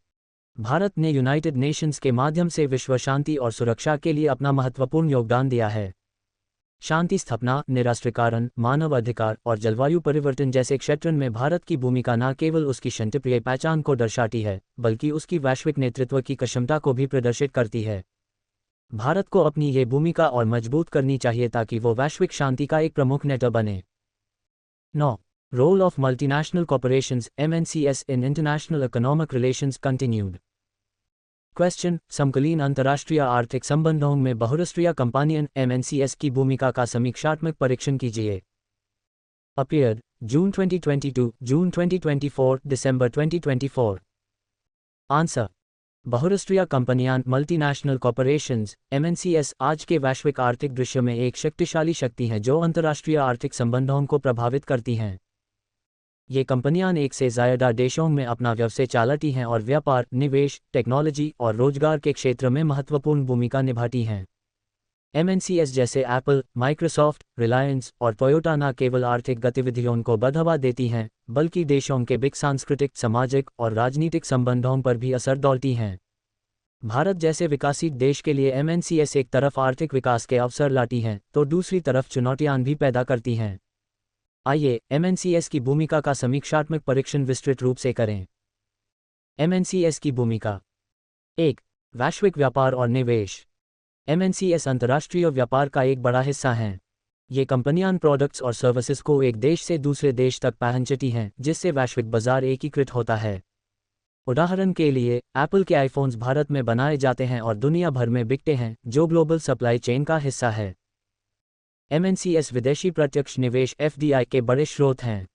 भारत ने यूनाइटेड नेशंस के माध्यम से विश्व शांति और सुरक्षा के लिए अपना महत्वपूर्ण योगदान दिया है। शांति स्थापना, निरास्त्रीकरण, मानव अधिकार और जलवायु परिवर्तन जैसे क्षेत्रों में भारत की भूमिका न केवल उसकी शांतिप्रिय पहचान को दर्शाती है, बल्कि उसकी वैश्विक नेतृत्व की क्षमता को भी प्रदर्शित करती है। भारत को अपनी ये भूमिका और मजबूत करनी चाहिए ताकि वो वैश्विक शांति का एक प्रमुख नेता बने। 9. रोल ऑफ multinational corporations (MNCs) in international economic relations continued. Question: समकालीन अंतर्राष्ट्रीय आर्थिक संबंधों में बहुराष्ट्रीय कंपनियों (MNCs) की भूमिका का समीक्षात्मक परीक्षण कीजिए। अपीयर्ड जून 2022, जून 2024, दिसंबर 2024। आंसर: बहुराष्ट्रीय कंपनियां मल्टीनेशनल कॉर्पोरेशंस (MNCs) आज के वैश्विक आर्थिक दृश्य में एक शक्तिशाली शक्ति हैं जो अंतर्राष्ट्रीय आर्थिक संबंधों को प्रभावित करती हैं। ये कंपनियां एक से ज़्यादा देशों में अपना व्यवसाय चलाती हैं और व्यापार, निवेश, टेक्नोलॉजी और रोजगार के क्षेत्र में महत्वपूर्ण भूमिका निभाती हैं। MNCs जैसे एप्पल, माइक्रोसॉफ्ट, रिलायंस और टोयोटा न केवल आर्थिक गतिविधियों को बढ़ावा देती हैं, बल्कि देशों के बिग सांस्कृतिक, सामाजिक और राजनीतिक संबंधों पर भी असर डालती हैं। भारत जैसे विकसित देश के लिए MNCs एक तरफ आर्थिक विकास के अवसर लाती हैं, तो दूसरी तरफ चुनौतियां भी पैदा करती हैं। आइए MNCs की भूमिका का समीक्षात्मक परीक्षण विस्तृत रूप से करें। MNCs की भूमिका। 1. वैश्विक व्यापार और निवेश। MNCs अंतर्राष्ट्रीय व्यापार का एक बड़ा हिस्सा हैं। ये कंपनियां प्रोडक्ट्स और सर्विसेज को एक देश से दूसरे देश तक पहुंचाती हैं, जिससे वैश्विक बाजार एकीकृत होता है। उदाहरण के लिए, एप्पल के आईफोन्स भारत में बनाए जाते हैं और दुनिया भर में बिकते हैं, जो ग्लोबल सप्लाई चेन का हिस्सा है। MNCs विदेशी प्रत्यक्ष निवेश (FDI) के बड़े स्रोत हैं।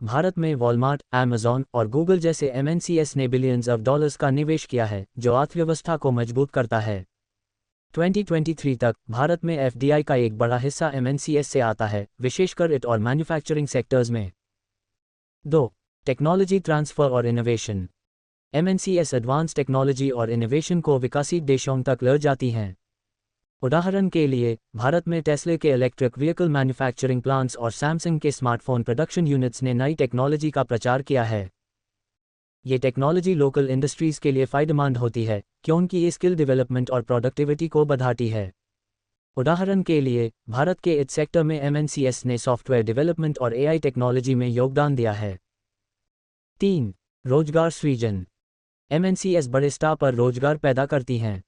भारत में वॉलमार्ट, अमेज़न और गूगल जैसे MNCs ने बिलियंस ऑफ डॉलर्स का निवेश किया है, जो अर्थव्यवस्था को मजबूत करता है। 2023 तक भारत में FDI का एक बड़ा हिस्सा MNCs से आता है, विशेषकर IT और मैन्युफैक्चरिंग सेक्टर्स में। 2. टेक्नोलॉजी ट्रांसफर और इनोवेशन। MNCs एडवांस टेक्नोलॉजी और इनोवेशन को विकसित देशों तक ले जाती हैं। उदाहरण के लिए, भारत में टेस्ला के इलेक्ट्रिक व्हीकल मैन्युफैक्चरिंग प्लांट्स और सैमसंग के स्मार्टफोन प्रोडक्शन यूनिट्स ने नई टेक्नोलॉजी का प्रचार किया है। ये टेक्नोलॉजी लोकल इंडस्ट्रीज के लिए फ़ायदेमंद होती है, क्योंकि ये स्किल डेवलपमेंट और प्रोडक्टिविटी को बढ़ाती है। उदाहरण के लिए, भारत के IT सेक्टर में MNCs ने सॉफ्टवेयर डेवलपमेंट और AI टेक्नोलॉजी में योगदान दिया है। 3. रोजगार सृजन। MNCs बड़े स्तर पर रोजगार पैदा करती हैं।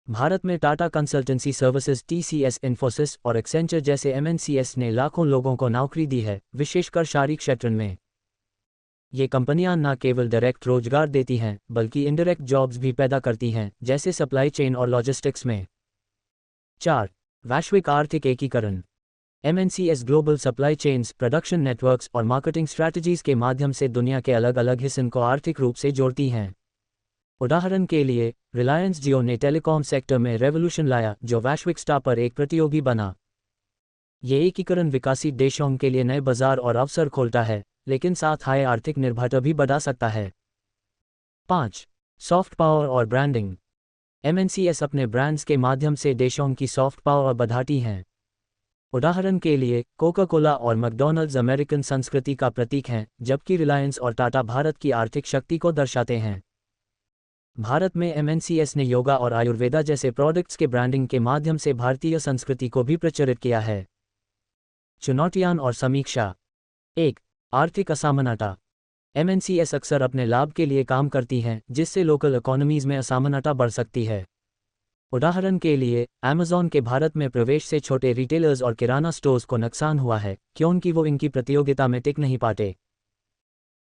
भारत में Tata consultancy services TCS, Infosys और एक्सेंचर जैसे MNCs ने लाखों लोगों को नौकरी दी है, विशेषकर शहरी क्षेत्र में। ये कंपनियां न केवल डायरेक्ट रोजगार देती हैं, बल्कि इनडायरेक्ट जॉब्स भी पैदा करती हैं, जैसे सप्लाई चेन और लॉजिस्टिक्स में। 4. वैश्विक आर्थिक एकीकरण। MNCs global supply chains, production networks और मार्केटिंग स्ट्रैटेजीज के माध्यम से दुनिया के अलग अलग हिस्सों को आर्थिक रूप से जोड़ती हैं। उदाहरण के लिए, रिलायंस जियो ने टेलीकॉम सेक्टर में रेवोल्यूशन लाया, जो वैश्विक स्तर पर एक प्रतियोगी बना। ये एकीकरण विकसित देशों के लिए नए बाजार और अवसर खोलता है, लेकिन साथ ही आर्थिक निर्भरता भी बढ़ा सकता है। 5. सॉफ्ट पावर और ब्रांडिंग। MNCs अपने ब्रांड्स के माध्यम से देशों की सॉफ्ट पावर बढ़ाती हैं। उदाहरण के लिए, कोका कोला और मैकडॉनल्ड्स अमेरिकन संस्कृति का प्रतीक हैं, जबकि रिलायंस और टाटा भारत की आर्थिक शक्ति को दर्शाते हैं। भारत में MNCs ने योगा और आयुर्वेदा जैसे प्रोडक्ट्स के ब्रांडिंग के माध्यम से भारतीय संस्कृति को भी प्रचारित किया है। चुनौतियां और समीक्षा। 1. आर्थिक असमानता। MNCs अक्सर अपने लाभ के लिए काम करती हैं, जिससे लोकल इकोनॉमीज में असमानता बढ़ सकती है। उदाहरण के लिए, अमेज़न के भारत में प्रवेश से छोटे रिटेलर्स और किराना स्टोर्स को नुकसान हुआ है, क्योंकि वो इनकी प्रतियोगिता में टिक नहीं पाते।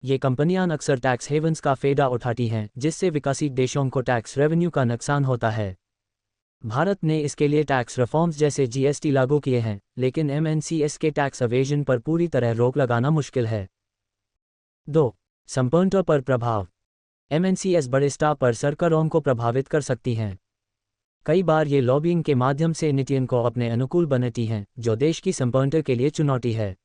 ये कंपनियां अक्सर टैक्स हेवन्स का फायदा उठाती हैं, जिससे विकसित देशों को टैक्स रेवेन्यू का नुकसान होता है। भारत ने इसके लिए टैक्स रिफॉर्म्स जैसे GST लागू किए हैं, लेकिन MNCs के टैक्स एवेजन पर पूरी तरह रोक लगाना मुश्किल है। 2. संपन्नता पर प्रभाव। MNCs बड़े स्तर पर सरकारों को प्रभावित कर सकती हैं। कई बार ये लॉबिंग के माध्यम से नीतियों को अपने अनुकूल बनाती हैं, जो देश की संपन्नता के लिए चुनौती है।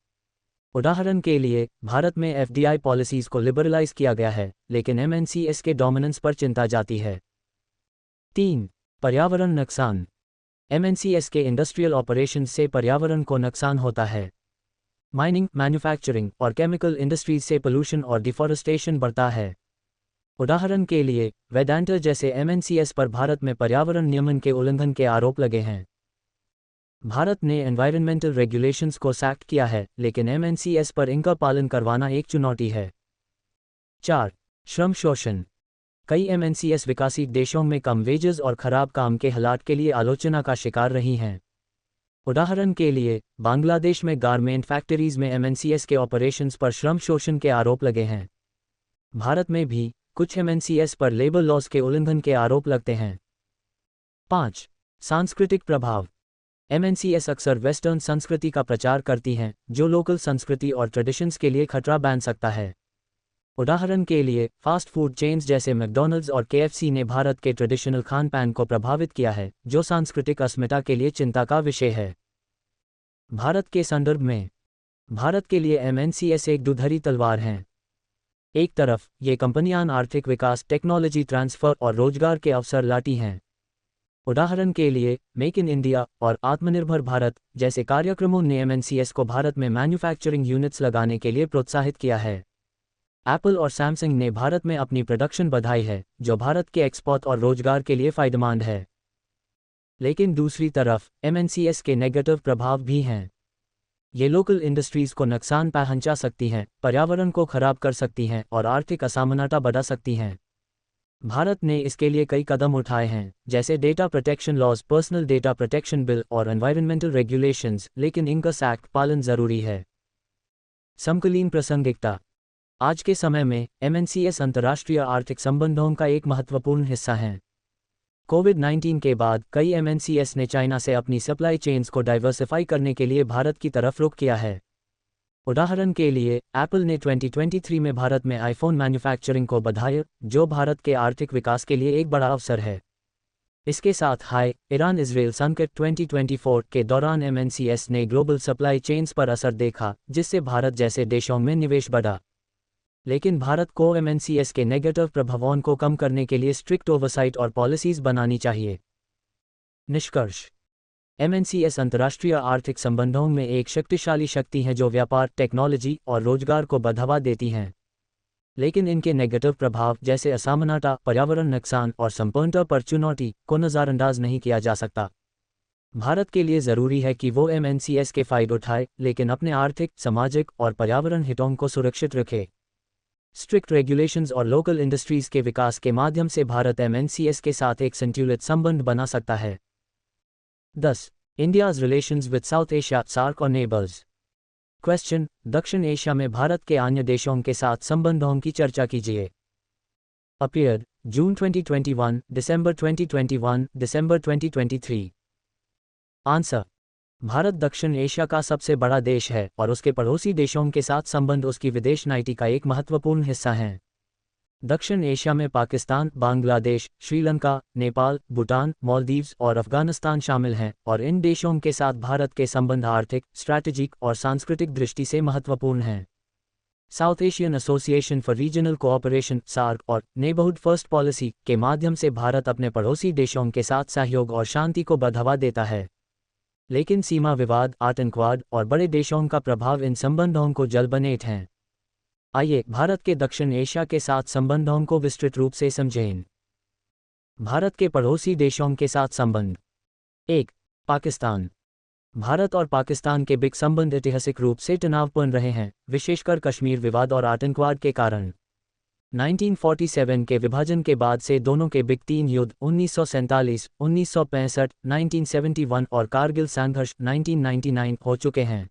उदाहरण के लिए, भारत में FDI पॉलिसीज को लिबरलाइज किया गया है, लेकिन MNCs के डोमिनेंस पर चिंता जाती है। 3. पर्यावरण नुकसान। MNCs के इंडस्ट्रियल ऑपरेशंस से पर्यावरण को नुकसान होता है। माइनिंग, मैन्युफैक्चरिंग और केमिकल इंडस्ट्रीज से पोल्यूशन और डिफॉरेस्टेशन बढ़ता है। उदाहरण के लिए, वेदांता जैसे MNCs पर भारत में पर्यावरण नियमन के उल्लंघन के आरोप लगे हैं। भारत ने एनवायरनमेंटल रेगुलेशंस को सख्त किया है, लेकिन एमएनसीएस पर इनका पालन करवाना एक चुनौती है। 4. श्रम शोषण। कई एमएनसीएस विकसित देशों में कम वेजेस और खराब काम के हालात के लिए आलोचना का शिकार रही हैं। उदाहरण के लिए, बांग्लादेश में गारमेंट फैक्ट्रीज में एमएनसीएस के ऑपरेशंस पर श्रम शोषण के आरोप लगे हैं। भारत में भी कुछ एमएनसीएस पर लेबर लॉज के उल्लंघन के आरोप लगते हैं। 5. सांस्कृतिक प्रभाव। एमएनसीएस अक्सर वेस्टर्न संस्कृति का प्रचार करती हैं, जो लोकल संस्कृति और ट्रेडिशंस के लिए खतरा बन सकता है। उदाहरण के लिए, फास्ट फूड चेन्स जैसे मैकडॉनल्ड्स और केएफसी ने भारत के ट्रेडिशनल खान पान को प्रभावित किया है, जो सांस्कृतिक अस्मिता के लिए चिंता का विषय है। भारत के संदर्भ में, भारत के लिए एमएनसीएस एक दुधारी तलवार हैं। एक तरफ ये कंपनियां आर्थिक विकास, टेक्नोलॉजी ट्रांसफर और रोजगार के अवसर लाती हैं। उदाहरण के लिए, मेक इन इंडिया और आत्मनिर्भर भारत जैसे कार्यक्रमों ने एमएनसीएस को भारत में मैन्युफैक्चरिंग यूनिट्स लगाने के लिए प्रोत्साहित किया है। एप्पल और सैमसंग ने भारत में अपनी प्रोडक्शन बढ़ाई है, जो भारत के एक्सपोर्ट और रोजगार के लिए फायदेमंद है। लेकिन दूसरी तरफ एमएनसीएस के नेगेटिव प्रभाव भी हैं। ये लोकल इंडस्ट्रीज को नुकसान पहुंचा सकती हैं, पर्यावरण को खराब कर सकती हैं और आर्थिक असमानता बढ़ा सकती हैं। भारत ने इसके लिए कई कदम उठाए हैं, जैसे data protection laws, personal data protection bill और एनवायरनमेंटल रेगुलेशंस, लेकिन इनका सख्त पालन जरूरी है। समकालीन प्रासंगिकता। आज के समय में एमएनसीएस अंतर्राष्ट्रीय आर्थिक संबंधों का एक महत्वपूर्ण हिस्सा हैं। कोविड-19 के बाद कई एमएनसीएस ने चाइना से अपनी सप्लाई चेन्स को डाइवर्सिफाई करने के लिए भारत की तरफ रुख किया है। उदाहरण के लिए, एप्पल ने 2023 में भारत में आईफोन मैन्युफैक्चरिंग को बढ़ाया, जो भारत के आर्थिक विकास के लिए एक बड़ा अवसर है। इसके साथ ईरान इजराइल संकट 2024 के दौरान एमएनसीएस ने ग्लोबल सप्लाई चेन्स पर असर देखा, जिससे भारत जैसे देशों में निवेश बढ़ा। लेकिन भारत को एमएनसीएस के नेगेटिव प्रभावों को कम करने के लिए स्ट्रिक्ट ओवरसाइट और पॉलिसीज बनानी चाहिए। निष्कर्ष। एमएनसीएस अंतर्राष्ट्रीय आर्थिक संबंधों में एक शक्तिशाली शक्ति है जो व्यापार, टेक्नोलॉजी और रोजगार को बढ़ावा देती हैं। लेकिन इनके नेगेटिव प्रभाव जैसे असमानता, पर्यावरण नुकसान और संपूर्णता पर चुनौती को नज़रअंदाज नहीं किया जा सकता। भारत के लिए ज़रूरी है कि वो एमएनसीएस के फायदे उठाए, लेकिन अपने आर्थिक, सामाजिक और पर्यावरण हितों को सुरक्षित रखे। स्ट्रिक्ट रेगुलेशंस और लोकल इंडस्ट्रीज के विकास के माध्यम से भारत एमएनसीएस के साथ एक संतुलित संबंध बना सकता है। 10. India's relations with South Asia, SAARC और नेबर्स। क्वेश्चन। दक्षिण एशिया में भारत के अन्य देशों के साथ संबंधों की चर्चा कीजिए। अपीयर्ड जून 2021, दिसंबर 2021, दिसंबर 2023। आंसर। भारत दक्षिण एशिया का सबसे बड़ा देश है और उसके पड़ोसी देशों के साथ संबंध उसकी विदेश नीति का एक महत्वपूर्ण हिस्सा हैं। दक्षिण एशिया में पाकिस्तान, बांग्लादेश, श्रीलंका, नेपाल, भूटान, मालदीव्स और अफगानिस्तान शामिल हैं और इन देशों के साथ भारत के संबंध आर्थिक, स्ट्रैटेजिक और सांस्कृतिक दृष्टि से महत्वपूर्ण हैं। South Asian Association for Regional Cooperation (SAARC) और नेबरहुड फर्स्ट पॉलिसी के माध्यम से भारत अपने पड़ोसी देशों के साथ सहयोग और शांति को बढ़ावा देता है। लेकिन सीमा विवाद, आतंकवाद और बड़े देशों का प्रभाव इन संबंधों को जल बनेट हैं। आइए भारत के दक्षिण एशिया के साथ संबंधों को विस्तृत रूप से समझें। भारत के पड़ोसी देशों के साथ संबंध। 1. पाकिस्तान। भारत और पाकिस्तान के बीच संबंध ऐतिहासिक रूप से तनावपूर्ण रहे हैं, विशेषकर कश्मीर विवाद और आतंकवाद के कारण। 1947 के विभाजन के बाद से दोनों के बीच 3 युद्ध 1947, 1965, 1971 और कारगिल संघर्ष 1999 हो चुके हैं।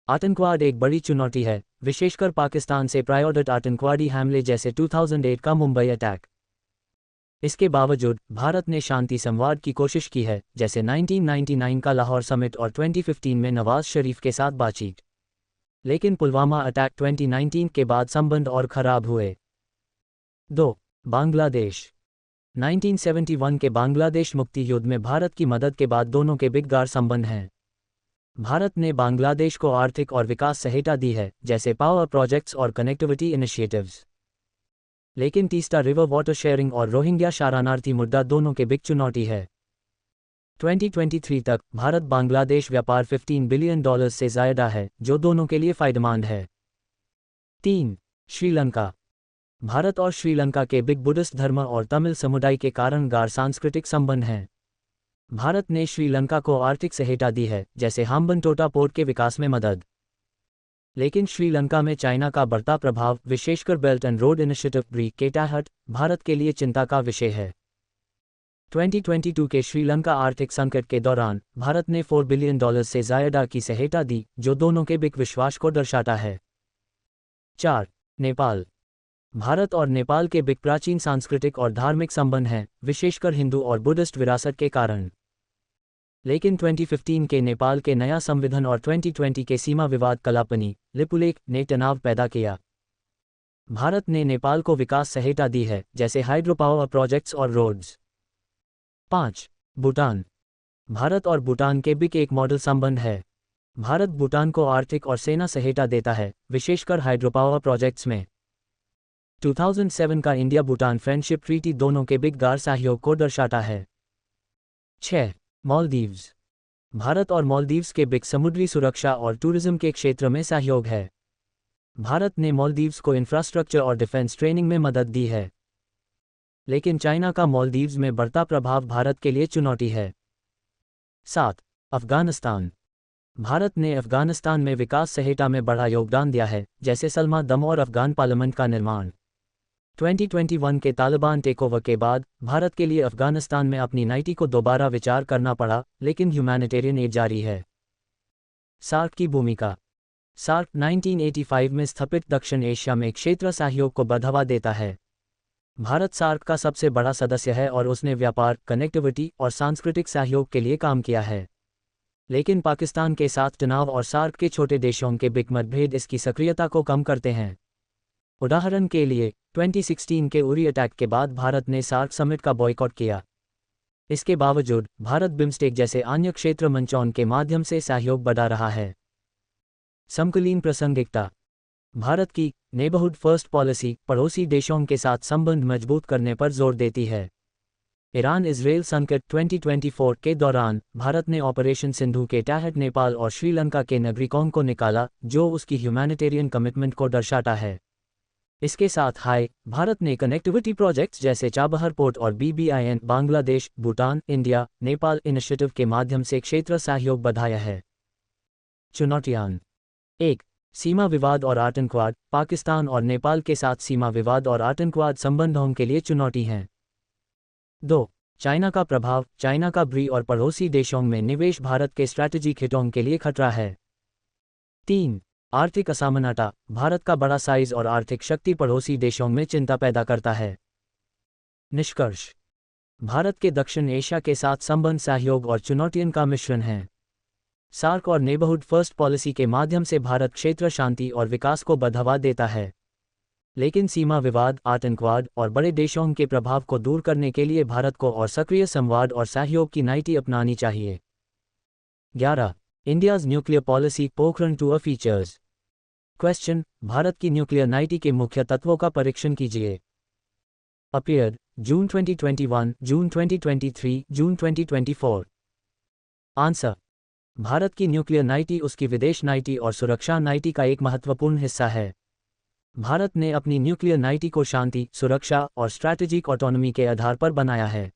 आतंकवाद एक बड़ी चुनौती है, विशेषकर पाकिस्तान से प्रायोजित आतंकवादी हमले जैसे 2008 का मुंबई अटैक। इसके बावजूद भारत ने शांति संवाद की कोशिश की है, जैसे 1999 का लाहौर समिट और 2015 में नवाज शरीफ के साथ बातचीत। लेकिन पुलवामा अटैक 2019 के बाद संबंध और खराब हुए। 2. बांग्लादेश। 1971 के बांग्लादेश मुक्ति युद्ध में भारत की मदद के बाद दोनों के बीच गाढ़ संबंध हैं। भारत ने बांग्लादेश को आर्थिक और विकास सहायता दी है, जैसे पावर प्रोजेक्ट्स और कनेक्टिविटी इनिशिएटिव्स। लेकिन तीस्ता रिवर वाटर शेयरिंग और रोहिंग्या शरणार्थी मुद्दा दोनों के बीच चुनौती है। 2023 तक भारत बांग्लादेश व्यापार $15 बिलियन से ज़्यादा है, जो दोनों के लिए फायदेमंद है। 3. श्रीलंका। भारत और श्रीलंका के बीच बुद्धिस्ट धर्म और तमिल समुदाय के कारण गाढ़ सांस्कृतिक संबंध हैं। भारत ने श्रीलंका को आर्थिक सहायता दी है, जैसे हाम्बनटोटा पोर्ट के विकास में मदद। लेकिन श्रीलंका में चाइना का बढ़ता प्रभाव, विशेषकर बेल्ट एंड रोड इनिशिएटिव ब्री के तहत, भारत के लिए चिंता का विषय है। 2022 के श्रीलंका आर्थिक संकट के दौरान भारत ने $4 बिलियन से ज्यादा की सहायता दी, जो दोनों के बीच विश्वास को दर्शाता है। 4. नेपाल। भारत और नेपाल के बीच प्राचीन सांस्कृतिक और धार्मिक संबंध हैं, विशेषकर हिंदू और बुद्धिस्ट विरासत के कारण। लेकिन 2015 के नेपाल के नया संविधान और 2020 के सीमा विवाद कलापनी लिपुलेख ने तनाव पैदा किया। भारत ने नेपाल को विकास सहायता दी है, जैसे हाइड्रोपावर प्रोजेक्ट्स और रोड्स। 5. भूटान। भारत और भूटान के बीच एक मॉडल संबंध है। भारत भूटान को आर्थिक और सेना सहायता देता है, विशेषकर हाइड्रोपावर प्रोजेक्ट्स में। 2007 का इंडिया भूटान फ्रेंडशिप ट्रीटी दोनों के बीच गाढ़ सहयोग को दर्शाता है। 6. मालदीव्स। भारत और मालदीव्स के बीच समुद्री सुरक्षा और टूरिज्म के क्षेत्र में सहयोग है। भारत ने मालदीव्स को इंफ्रास्ट्रक्चर और डिफेंस ट्रेनिंग में मदद दी है। लेकिन चाइना का मालदीव्स में बढ़ता प्रभाव भारत के लिए चुनौती है। 7. अफगानिस्तान। भारत ने अफगानिस्तान में विकास सहायता में बड़ा योगदान दिया है, जैसे सल्मा दम और अफगान पार्लियामेंट का निर्माण। 2021 के तालिबान टेकओवर के बाद भारत के लिए अफगानिस्तान में अपनी नीति को दोबारा विचार करना पड़ा, लेकिन ह्यूमैनिटेरियन एड जारी है। सार्क की भूमिका। सार्क 1985 में स्थापित दक्षिण एशिया में क्षेत्रीय सहयोग को बढ़ावा देता है। भारत सार्क का सबसे बड़ा सदस्य है और उसने व्यापार, कनेक्टिविटी और सांस्कृतिक सहयोग के लिए काम किया है। लेकिन पाकिस्तान के साथ तनाव और सार्क के छोटे देशों के बीच मतभेद इसकी सक्रियता को कम करते हैं। उदाहरण के लिए 2016 के उरी अटैक के बाद भारत ने सार्क समिट का बॉयकॉट किया। इसके बावजूद भारत बिम्स्टेक जैसे अन्य क्षेत्र मंचों के माध्यम से सहयोग बढ़ा रहा है। समकालीन प्रासंगिकता। भारत की नेबरहुड फर्स्ट पॉलिसी पड़ोसी देशों के साथ संबंध मजबूत करने पर जोर देती है। ईरान इजरायल संकट 2024 के दौरान भारत ने ऑपरेशन सिंधु के तहत नेपाल और श्रीलंका के नागरिकों को निकाला, जो उसकी ह्यूमैनिटेरियन कमिटमेंट को दर्शाता है। इसके साथ भारत ने कनेक्टिविटी प्रोजेक्ट्स जैसे चाबहार पोर्ट और BBIN Bangladesh, Bhutan, India, Nepal initiative के माध्यम से क्षेत्रीय सहयोग बढ़ाया है। चुनौतियां। 1. सीमा विवाद और आतंकवाद। पाकिस्तान और नेपाल के साथ सीमा विवाद और आतंकवाद संबंधों के लिए चुनौती हैं। 2. चाइना का प्रभाव। चाइना का ब्री और पड़ोसी देशों में निवेश भारत के स्ट्रैटेजिक हितों के लिए खतरा है। 3. आर्थिक असमानता। भारत का बड़ा साइज और आर्थिक शक्ति पड़ोसी देशों में चिंता पैदा करता है। निष्कर्ष। भारत के दक्षिण एशिया के साथ संबंध सहयोग और चुनौतियों का मिश्रण है। सार्क और नेबरहुड फर्स्ट पॉलिसी के माध्यम से भारत क्षेत्र शांति और विकास को बढ़ावा देता है। लेकिन सीमा विवाद, आतंकवाद और बड़े देशों के प्रभाव को दूर करने के लिए भारत को और सक्रिय संवाद और सहयोग की नीति अपनानी चाहिए। 11. India's nuclear policy Pokhran 2 features. Question. Bharat की न्यूक्लियर नीति के मुख्य तत्वों का परीक्षण कीजिए। अपीयर्ड जून 2021, जून 2023, जून 2024। आंसर। भारत की न्यूक्लियर नीति उसकी विदेश नीति और सुरक्षा नीति का एक महत्वपूर्ण हिस्सा है। भारत ने अपनी न्यूक्लियर नीति को शांति, सुरक्षा और स्ट्रैटेजिक ऑटोनॉमी के आधार पर बनाया है।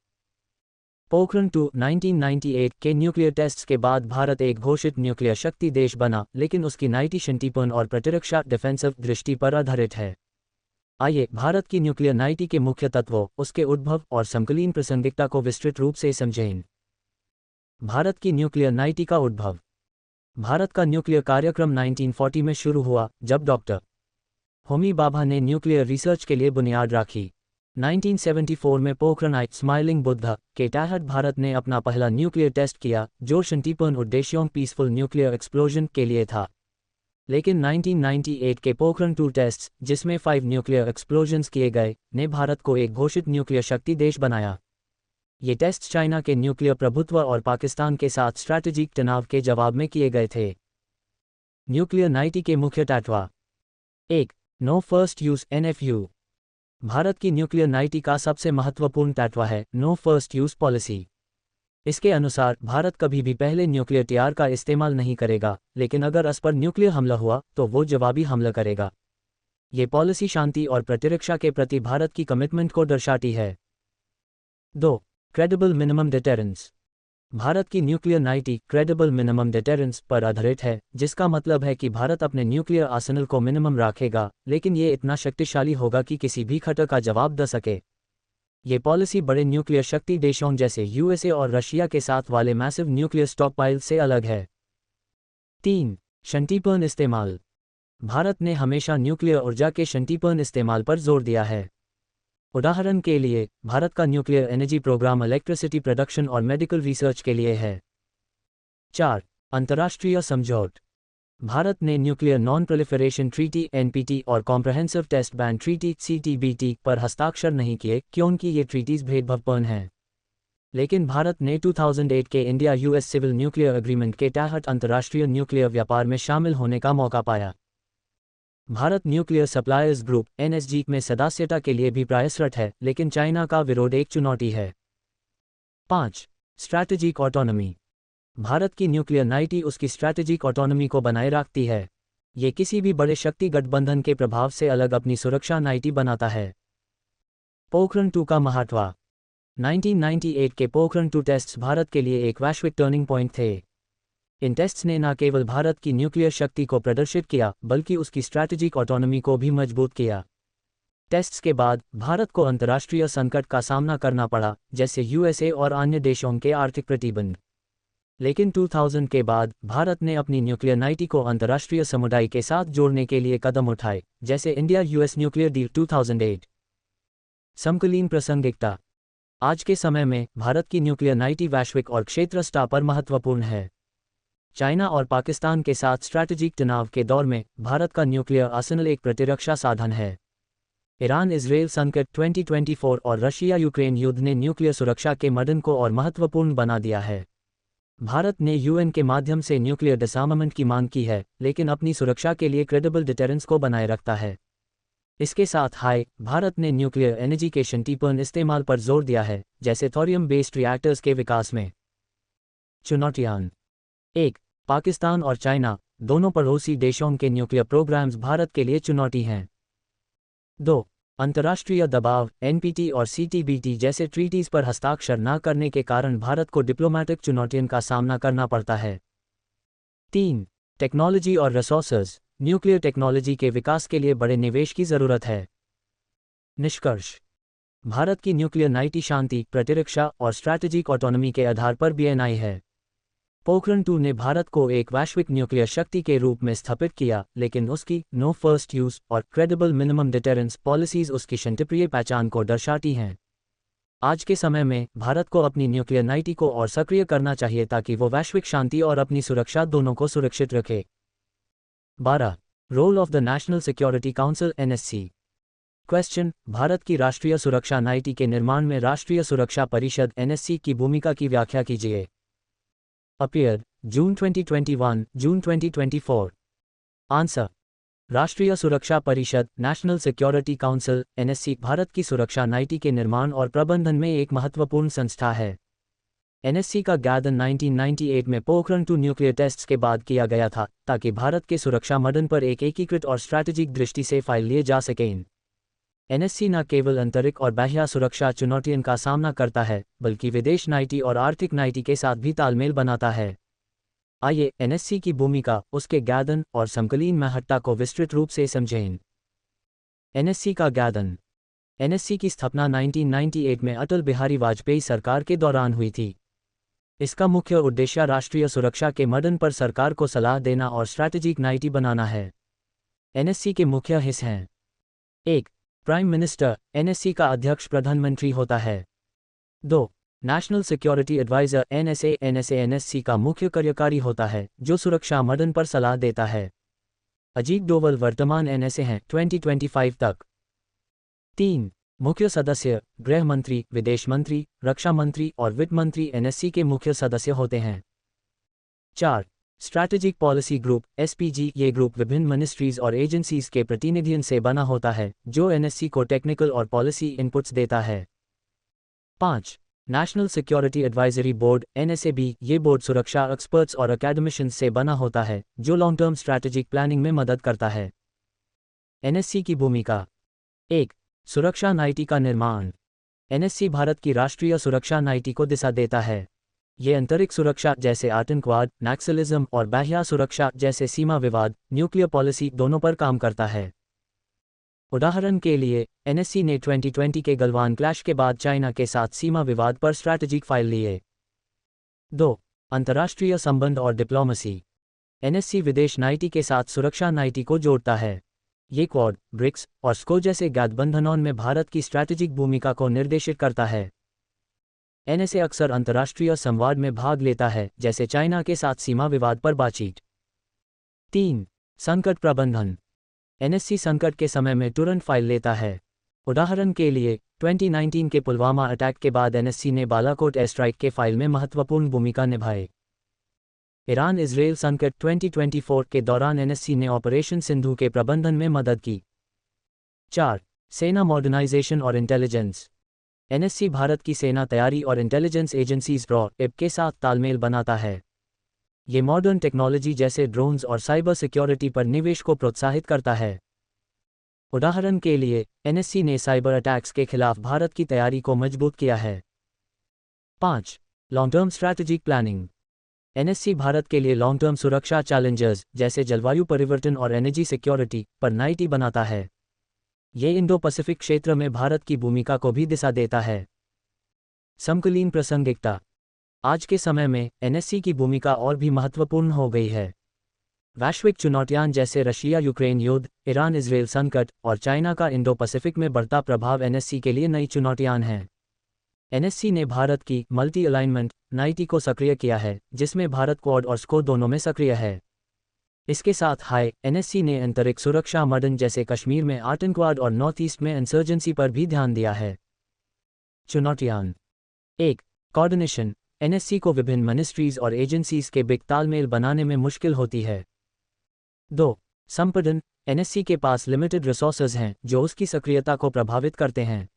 पोखरण 2 1998 के न्यूक्लियर टेस्ट्स के बाद भारत एक घोषित न्यूक्लियर शक्ति देश बना, लेकिन उसकी नीति शांतिपूर्ण और प्रतिरक्षा डिफेंसिव दृष्टि पर आधारित है। आइए भारत की न्यूक्लियर नीति के मुख्य तत्वों, उसके उद्भव और समकालीन प्रासंगिकता को विस्तृत रूप से समझें। भारत की न्यूक्लियर नीति का उद्भव। भारत का न्यूक्लियर कार्यक्रम 1940 में शुरू हुआ, जब डॉक्टर होमी भाभा ने न्यूक्लियर रिसर्च के लिए बुनियाद रखी। 1974 में पोखरण स्माइलिंग बुद्ध के तहत भारत ने अपना पहला न्यूक्लियर टेस्ट किया, जो शांतिपूर्ण उद्देश्यों पीसफुल न्यूक्लियर एक्सप्लोजन के लिए था। लेकिन 1998 के पोखरण 2 टेस्ट, जिसमें 5 न्यूक्लियर एक्सप्लोजन्स किए गए, ने भारत को एक घोषित न्यूक्लियर शक्ति देश बनाया। ये टेस्ट चाइना के न्यूक्लियर प्रभुत्व और पाकिस्तान के साथ स्ट्रैटेजिक तनाव के जवाब में किए गए थे। न्यूक्लियर नीति के मुख्य तत्व। 1. No first use NFU। Bharat की न्यूक्लियर नीति का सबसे महत्वपूर्ण तत्व है नो फर्स्ट यूज पॉलिसी। इसके अनुसार भारत कभी भी पहले न्यूक्लियर हथियार का इस्तेमाल नहीं करेगा, लेकिन अगर उस पर न्यूक्लियर हमला हुआ तो वो जवाबी हमला करेगा। ये पॉलिसी शांति और प्रतिरक्षा के प्रति भारत की कमिटमेंट को दर्शाती है। 2. Credible minimum deterrence. भारत की न्यूक्लियर नीति क्रेडिबल मिनिमम डिटेरेंस पर आधारित है, जिसका मतलब है कि भारत अपने न्यूक्लियर आर्सेनल को मिनिमम रखेगा, लेकिन ये इतना शक्तिशाली होगा कि किसी भी खतरे का जवाब दे सके। ये पॉलिसी बड़े न्यूक्लियर शक्ति देशों जैसे यूएसए और रशिया के साथ वाले मैसिव न्यूक्लियर स्टॉकपाइल से अलग है। 3. शांतिपूर्ण इस्तेमाल। भारत ने हमेशा न्यूक्लियर ऊर्जा के शांतिपूर्ण इस्तेमाल पर जोर दिया है। उदाहरण के लिए, भारत का nuclear energy programme electricity production और मेडिकल रिसर्च के लिए है। 4. अंतर्राष्ट्रीय समझौते। भारत ने nuclear non proliferation treaty (NPT) और comprehensive test ban treaty (CTBT) पर हस्ताक्षर नहीं किए क्योंकि ये ट्रीटीज भेदभावपूर्ण हैं। लेकिन भारत ने 2008 के India US civil nuclear agreement के तहत अंतर्राष्ट्रीय न्यूक्लियर व्यापार में शामिल होने का मौका पाया। Bharat nuclear suppliers group (NSG) में सदस्यता के लिए भी प्रयासरत है, लेकिन चाइना का विरोध एक चुनौती है। 5. Strategic autonomy. भारत की न्यूक्लियर नीति उसकी स्ट्रैटेजिक ऑटोनॉमी को बनाए रखती है। ये किसी भी बड़े शक्ति गठबंधन के प्रभाव से अलग अपनी सुरक्षा नीति बनाता है। पोखरण 2 का महत्व। 1998 के पोखरण 2 टेस्ट्स भारत के लिए एक वैश्विक टर्निंग पॉइंट थे। इन टेस्ट्स ने न केवल भारत की न्यूक्लियर शक्ति को प्रदर्शित किया, बल्कि उसकी स्ट्रैटेजिक ऑटोनॉमी को भी मजबूत किया। टेस्ट्स के बाद भारत को अंतर्राष्ट्रीय संकट का सामना करना पड़ा, जैसे यूएसए और अन्य देशों के आर्थिक प्रतिबंध। लेकिन 2000 के बाद भारत ने अपनी न्यूक्लियर नीति को अंतर्राष्ट्रीय समुदाय के साथ जोड़ने के लिए कदम उठाए, जैसे इंडिया यूएस न्यूक्लियर डील 2008। समकालीन प्रासंगिकता। आज के समय में भारत की न्यूक्लियर नीति वैश्विक और क्षेत्रीय स्तर पर महत्वपूर्ण है। चाइना और पाकिस्तान के साथ स्ट्रैटेजिक तनाव के दौर में भारत का न्यूक्लियर आर्सेनल एक प्रतिरक्षा साधन है। ईरान इजराइल संकट 2024 और रशिया यूक्रेन युद्ध ने न्यूक्लियर सुरक्षा के मदन को और महत्वपूर्ण बना दिया है। भारत ने यूएन के माध्यम से न्यूक्लियर डिसआर्मामेंट की मांग की है, लेकिन अपनी सुरक्षा के लिए क्रेडिबल डिटेरेंस को बनाए रखता है। इसके साथ भारत ने न्यूक्लियर एनर्जी के शांतिपूर्ण इस्तेमाल पर जोर दिया है, जैसे थोरियम बेस्ड रिएक्टर्स के विकास में। चुनौतियां। 1. पाकिस्तान और चाइना, दोनों पड़ोसी देशों के न्यूक्लियर प्रोग्राम्स भारत के लिए चुनौती हैं। 2. अंतर्राष्ट्रीय दबाव, एनपीटी और सीटीबीटी जैसे ट्रीटीज पर हस्ताक्षर न करने के कारण भारत को डिप्लोमैटिक चुनौतियों का सामना करना पड़ता है। 3. टेक्नोलॉजी और रिसोर्सेज, न्यूक्लियर टेक्नोलॉजी के विकास के लिए बड़े निवेश की जरूरत है। निष्कर्ष। भारत की न्यूक्लियर नीति शांति, प्रतिरक्षा और स्ट्रैटेजिक ऑटोनॉमी के आधार पर बीएनआई है। पोखरण 2 ने भारत को एक वैश्विक न्यूक्लियर शक्ति के रूप में स्थापित किया, लेकिन उसकी नो फर्स्ट यूज और क्रेडिबल मिनिमम डिटेरेंस पॉलिसीज उसकी शांतिप्रिय पहचान को दर्शाती हैं। आज के समय में भारत को अपनी न्यूक्लियर नीति को और सक्रिय करना चाहिए ताकि वो वैश्विक शांति और अपनी सुरक्षा दोनों को सुरक्षित रखे। 12. Role of the National Security Council (NSC). Question. Bharat की राष्ट्रीय सुरक्षा नीति के निर्माण में राष्ट्रीय सुरक्षा परिषद (एनएससी) की भूमिका की व्याख्या कीजिए। Appeared, June 2021, June 2024. आंसर। राष्ट्रीय सुरक्षा परिषद (national Security Council, NSC) Bharat की सुरक्षा नीति के निर्माण और प्रबंधन में एक महत्वपूर्ण संस्था है। एनएससी का गठन 1998 में पोखरण 2 न्यूक्लियर टेस्ट्स के बाद किया गया था, ताकि भारत के सुरक्षा मदन पर एक एकीकृत और स्ट्रैटेजिक दृष्टि से फाइल लिए जा सकें। एनएससी न केवल आंतरिक और बाह्य सुरक्षा चुनौतियों का सामना करता है, बल्कि विदेश नीति और आर्थिक नीति के साथ भी तालमेल बनाता है। आइए एनएससी की भूमिका, उसके गठन और समकालीन महत्ता को विस्तृत रूप से समझें। एनएससी का गठन। एनएससी की स्थापना 1998 में अटल बिहारी वाजपेयी सरकार के दौरान हुई थी। इसका मुख्य उद्देश्य राष्ट्रीय सुरक्षा के मदन पर सरकार को सलाह देना और स्ट्रैटेजिक नीति बनाना है। एनएससी के मुख्य हिस्से हैं। 1. प्राइम मिनिस्टर, एनएससी का अध्यक्ष प्रधानमंत्री होता है। 2. National Security Adviser (NSA) NSA NSC का मुख्य कार्यकारी होता है, जो सुरक्षा मदन पर सलाह देता है। अजीत डोवल वर्तमान एनएसए हैं 2025 तक। 3. मुख्य सदस्य, गृह मंत्री, विदेश मंत्री, रक्षा मंत्री और वित्त मंत्री एनएससी के मुख्य सदस्य होते हैं। 4. Strategic policy group (SPG). ये ग्रुप विभिन्न मिनिस्ट्रीज और एजेंसीज के प्रतिनिधियों से बना होता है, जो एनएससी को टेक्निकल और पॉलिसी इनपुट्स देता है। 5. National security advisory board (NSAB). ये बोर्ड सुरक्षा एक्सपर्ट्स और अकेडमिशियंस से बना होता है, जो लॉन्ग टर्म स्ट्रैटेजिक प्लानिंग में मदद करता है। एनएससी की भूमिका। 1. सुरक्षा नीति का निर्माण। एनएससी भारत की राष्ट्रीय सुरक्षा नीति को दिशा देता है। ये अंतरिक्ष सुरक्षा जैसे आतंकवाद, नक्सलिज्म और बाह्य सुरक्षा जैसे सीमा विवाद, न्यूक्लियर पॉलिसी दोनों पर काम करता है। उदाहरण के लिए, एनएससी ने 2020 के गलवान क्लैश के बाद चाइना के साथ सीमा विवाद पर स्ट्रैटेजिक फाइल लिए। 2. अंतर्राष्ट्रीय संबंध और डिप्लोमेसी। एनएससी विदेश नीति के साथ सुरक्षा नीति को जोड़ता है। ये क्वाड, ब्रिक्स और स्को जैसे गठबंधनों में भारत की स्ट्रैटेजिक भूमिका को निर्देशित करता है। एनएसए अक्सर अंतर्राष्ट्रीय संवाद में भाग लेता है, जैसे चाइना के साथ सीमा विवाद पर बातचीत। 3. संकट प्रबंधन। एनएससी संकट के समय में तुरंत फाइल लेता है। उदाहरण के लिए, 2019 के पुलवामा अटैक के बाद एनएससी ने बालाकोट एयर स्ट्राइक के फाइल में महत्वपूर्ण भूमिका निभाई। ईरान इजराइल संकट 2024 के दौरान एनएससी ने ऑपरेशन सिंधु के प्रबंधन में मदद की। 4. सेना मॉडर्नाइजेशन और इंटेलिजेंस। एनएससी भारत की सेना तैयारी और इंटेलिजेंस एजेंसीज RAW के साथ तालमेल बनाता है। ये मॉडर्न टेक्नोलॉजी जैसे ड्रोन्स और साइबर सिक्योरिटी पर निवेश को प्रोत्साहित करता है। उदाहरण के लिए, एनएससी ने साइबर अटैक्स के खिलाफ भारत की तैयारी को मजबूत किया है। 5. Long term strategic planning. NSC Bharat के लिए लॉन्ग टर्म सुरक्षा चैलेंजेस जैसे जलवायु परिवर्तन और एनर्जी सिक्योरिटी पर नीति बनाता है। ये इंडो पैसिफिक क्षेत्र में भारत की भूमिका को भी दिशा देता है। समकालीन प्रासंगिकता। आज के समय में एनएससी की भूमिका और भी महत्वपूर्ण हो गई है। वैश्विक चुनौतियां जैसे रशिया यूक्रेन युद्ध, ईरान इजराइल संकट और चाइना का इंडो पैसिफिक में बढ़ता प्रभाव एनएससी के लिए नई चुनौतियां हैं। एनएससी ने भारत की मल्टी अलाइनमेंट नीति को सक्रिय किया है, जिसमें भारत क्वाड और स्को दोनों में सक्रिय है। इसके साथ एनएससी ने अंतरिक्ष सुरक्षा मॉडर्न जैसे कश्मीर में आतंकवाद और नॉर्थ ईस्ट में इंसर्जेंसी पर भी ध्यान दिया है। चुनौतियां। 1. कोऑर्डिनेशन। एनएससी को विभिन्न मिनिस्ट्रीज और एजेंसीज के बीच तालमेल बनाने में मुश्किल होती है। 2. संपादन। एनएससी के पास लिमिटेड रिसोर्सेज हैं जो उसकी सक्रियता को प्रभावित करते हैं।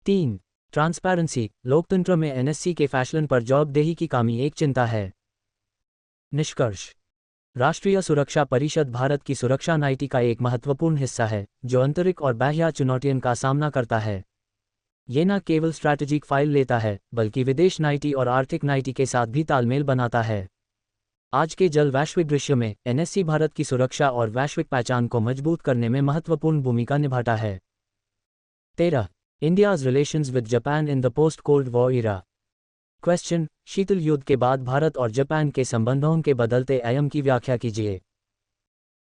3. ट्रांसपेरेंसी। लोकतंत्र में एनएससी के फैसलन पर जवाबदेही की कमी एक चिंता है। निष्कर्ष। राष्ट्रीय सुरक्षा परिषद भारत की सुरक्षा नीति का एक महत्वपूर्ण हिस्सा है, जो आंतरिक और बाह्य चुनौतियों का सामना करता है। ये न केवल स्ट्रैटेजिक फाइल लेता है, बल्कि विदेश नीति और आर्थिक नीति के साथ भी तालमेल बनाता है। आज के जल वैश्विक दृश्य में एनएससी भारत की सुरक्षा और वैश्विक पहचान को मजबूत करने में महत्वपूर्ण भूमिका निभाता है। 13. India's relations with Japan in the post cold war era. Question. शीतल युद्ध के बाद भारत और जापान के संबंधों के बदलते आयाम की व्याख्या कीजिए।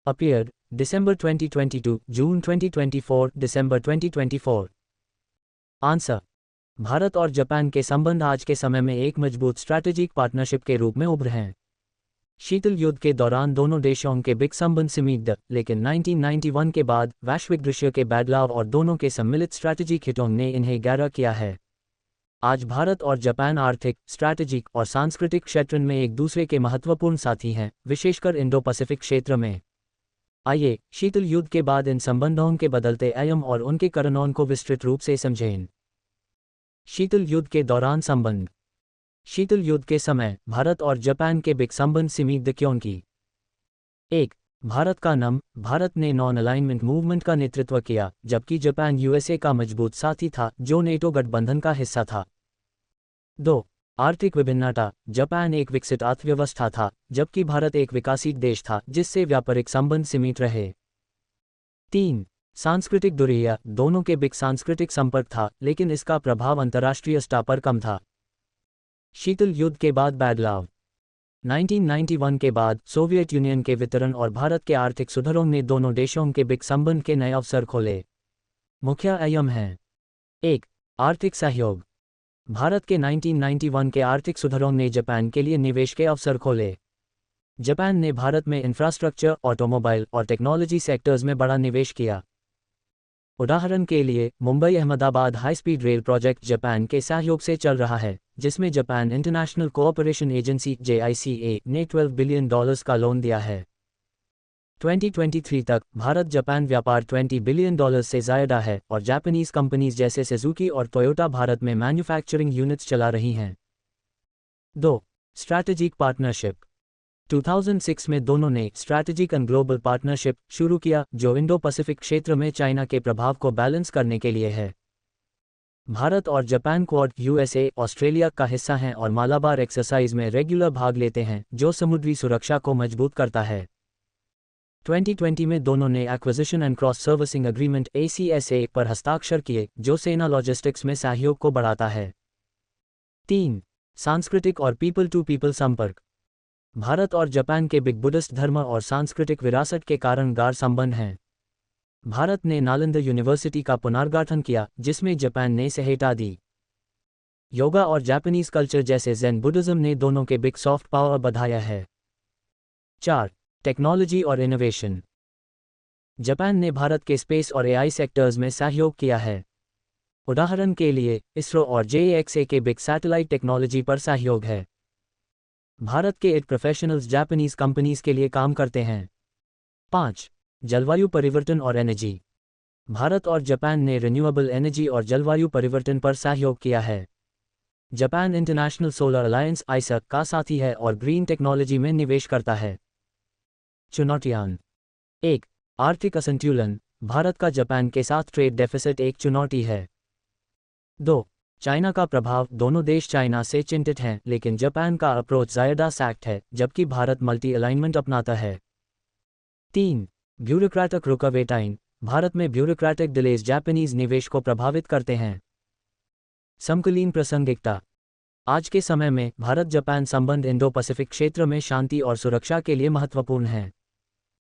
अपीयर्ड दिसंबर 2022, जून 2024, दिसंबर 2024। आंसर। भारत और जापान के संबंध आज के समय में एक मजबूत स्ट्रैटेजिक पार्टनरशिप के रूप में उभरे हैं। शीतल युद्ध के दौरान दोनों देशों के बीच संबंध सीमित थे, लेकिन 1991 के बाद वैश्विक दृश्य के बदलाव और दोनों के सम्मिलित स्ट्रैटेजिक हितों ने इन्हें गहरा किया है। आज भारत और जापान आर्थिक, स्ट्रैटेजिक और सांस्कृतिक क्षेत्र में एक दूसरे के महत्वपूर्ण साथी हैं, विशेषकर इंडो पैसिफिक क्षेत्र में। आइए शीतल युद्ध के बाद इन संबंधों के बदलते आयाम और उनके कारणों को विस्तृत रूप से समझें। शीतल युद्ध के दौरान संबंध। शीतल युद्ध के समय भारत और जापान के बीच संबंध सीमित थे क्योंकि 1. भारत का नाम। भारत ने नॉन अलाइनमेंट मूवमेंट का नेतृत्व किया, जबकि जापान यूएसए का मजबूत साथी था, जो नेटो गठबंधन का हिस्सा था। 2. आर्थिक विभिन्नता। जापान एक विकसित अर्थव्यवस्था था, जबकि भारत एक विकसित देश था, जिससे व्यापारिक संबंध सीमित रहे। 3. सांस्कृतिक दूरियां। दोनों के बीच सांस्कृतिक संपर्क था, लेकिन इसका प्रभाव अंतर्राष्ट्रीय स्तर पर कम था। शीतल युद्ध के बाद बदलाव। 1991 के बाद सोवियत यूनियन के वितरण और भारत के आर्थिक सुधारों ने दोनों देशों के बीच संबंध के नए अवसर खोले। मुख्य आयाम हैं। 1. आर्थिक सहयोग। भारत के 1991 के आर्थिक सुधारों ने जापान के लिए निवेश के अवसर खोले। जापान ने भारत में इंफ्रास्ट्रक्चर, ऑटोमोबाइल और टेक्नोलॉजी सेक्टर्स में बड़ा निवेश किया। उदाहरण के लिए, Mumbai Ahmedabad high speed rail project Japan के सहयोग से चल रहा है, जिसमें Japan international cooperation agency JICA ने $12 बिलियन का लोन दिया है। 2023 तक भारत जापान व्यापार $20 बिलियन से ज़्यादा है, और जापानीज कंपनीज जैसे सुजुकी और टोयोटा भारत में मैन्युफैक्चरिंग यूनिट्स चला रही हैं। 2. Strategic partnership. 2006 में दोनों ने स्ट्रैटेजिक एंड ग्लोबल पार्टनरशिप शुरू किया, जो इंडो पैसिफिक क्षेत्र में चाइना के प्रभाव को बैलेंस करने के लिए है। भारत और जापान क्वाड यूएसए ऑस्ट्रेलिया का हिस्सा हैं और मालाबार एक्सरसाइज में रेगुलर भाग लेते हैं जो समुद्री सुरक्षा को मजबूत करता है। 2020 में दोनों ने acquisition and cross servicing agreement ACSA पर हस्ताक्षर किए जो सेना लॉजिस्टिक्स में सहयोग को बढ़ाता है। 3. सांस्कृतिक और पीपल टू पीपल संपर्क। भारत और जापान के बिग बुद्धिस्ट धर्म और सांस्कृतिक विरासत के कारण गाढ़ संबंध हैं। भारत ने नालंदा यूनिवर्सिटी का पुनर्गठन किया जिसमें जापान ने इसे हटा दी। योगा और जापानीज कल्चर जैसे ज़ेन बुद्धिज्म ने दोनों के बिग सॉफ्ट पावर बढ़ाया है। 4. टेक्नोलॉजी और इनोवेशन। जापान ने भारत के स्पेस और AI सेक्टर्स में सहयोग किया है। उदाहरण के लिए इसरो और JAXA के बिग सैटेलाइट टेक्नोलॉजी पर सहयोग है। भारत के 8 प्रोफेशनल्स जापानीज कंपनीज के लिए काम करते हैं। 5. जलवायु परिवर्तन और एनर्जी। भारत और जापान ने रिन्यूएबल एनर्जी और जलवायु परिवर्तन पर सहयोग किया है। Japan international solar alliance ISA का साथी है और ग्रीन टेक्नोलॉजी में निवेश करता है। चुनौतियां। 1. आर्थिक असंतुलन। भारत का जापान के साथ ट्रेड डेफिसिट एक चुनौती है। 2. चाइना का प्रभाव। दोनों देश चाइना से चिंतित हैं लेकिन जापान का अप्रोच ज़्यादा सख्त है जबकि भारत मल्टी अलाइनमेंट अपनाता है। 3. ब्यूरोक्रेटिक रुकावटें। भारत में ब्यूरोक्रेटिक डिलेज जापानीज निवेश को प्रभावित करते हैं। समकालीन प्रासंगिकता। आज के समय में भारत जापान संबंध इंडो पैसिफिक क्षेत्र में शांति और सुरक्षा के लिए महत्वपूर्ण है।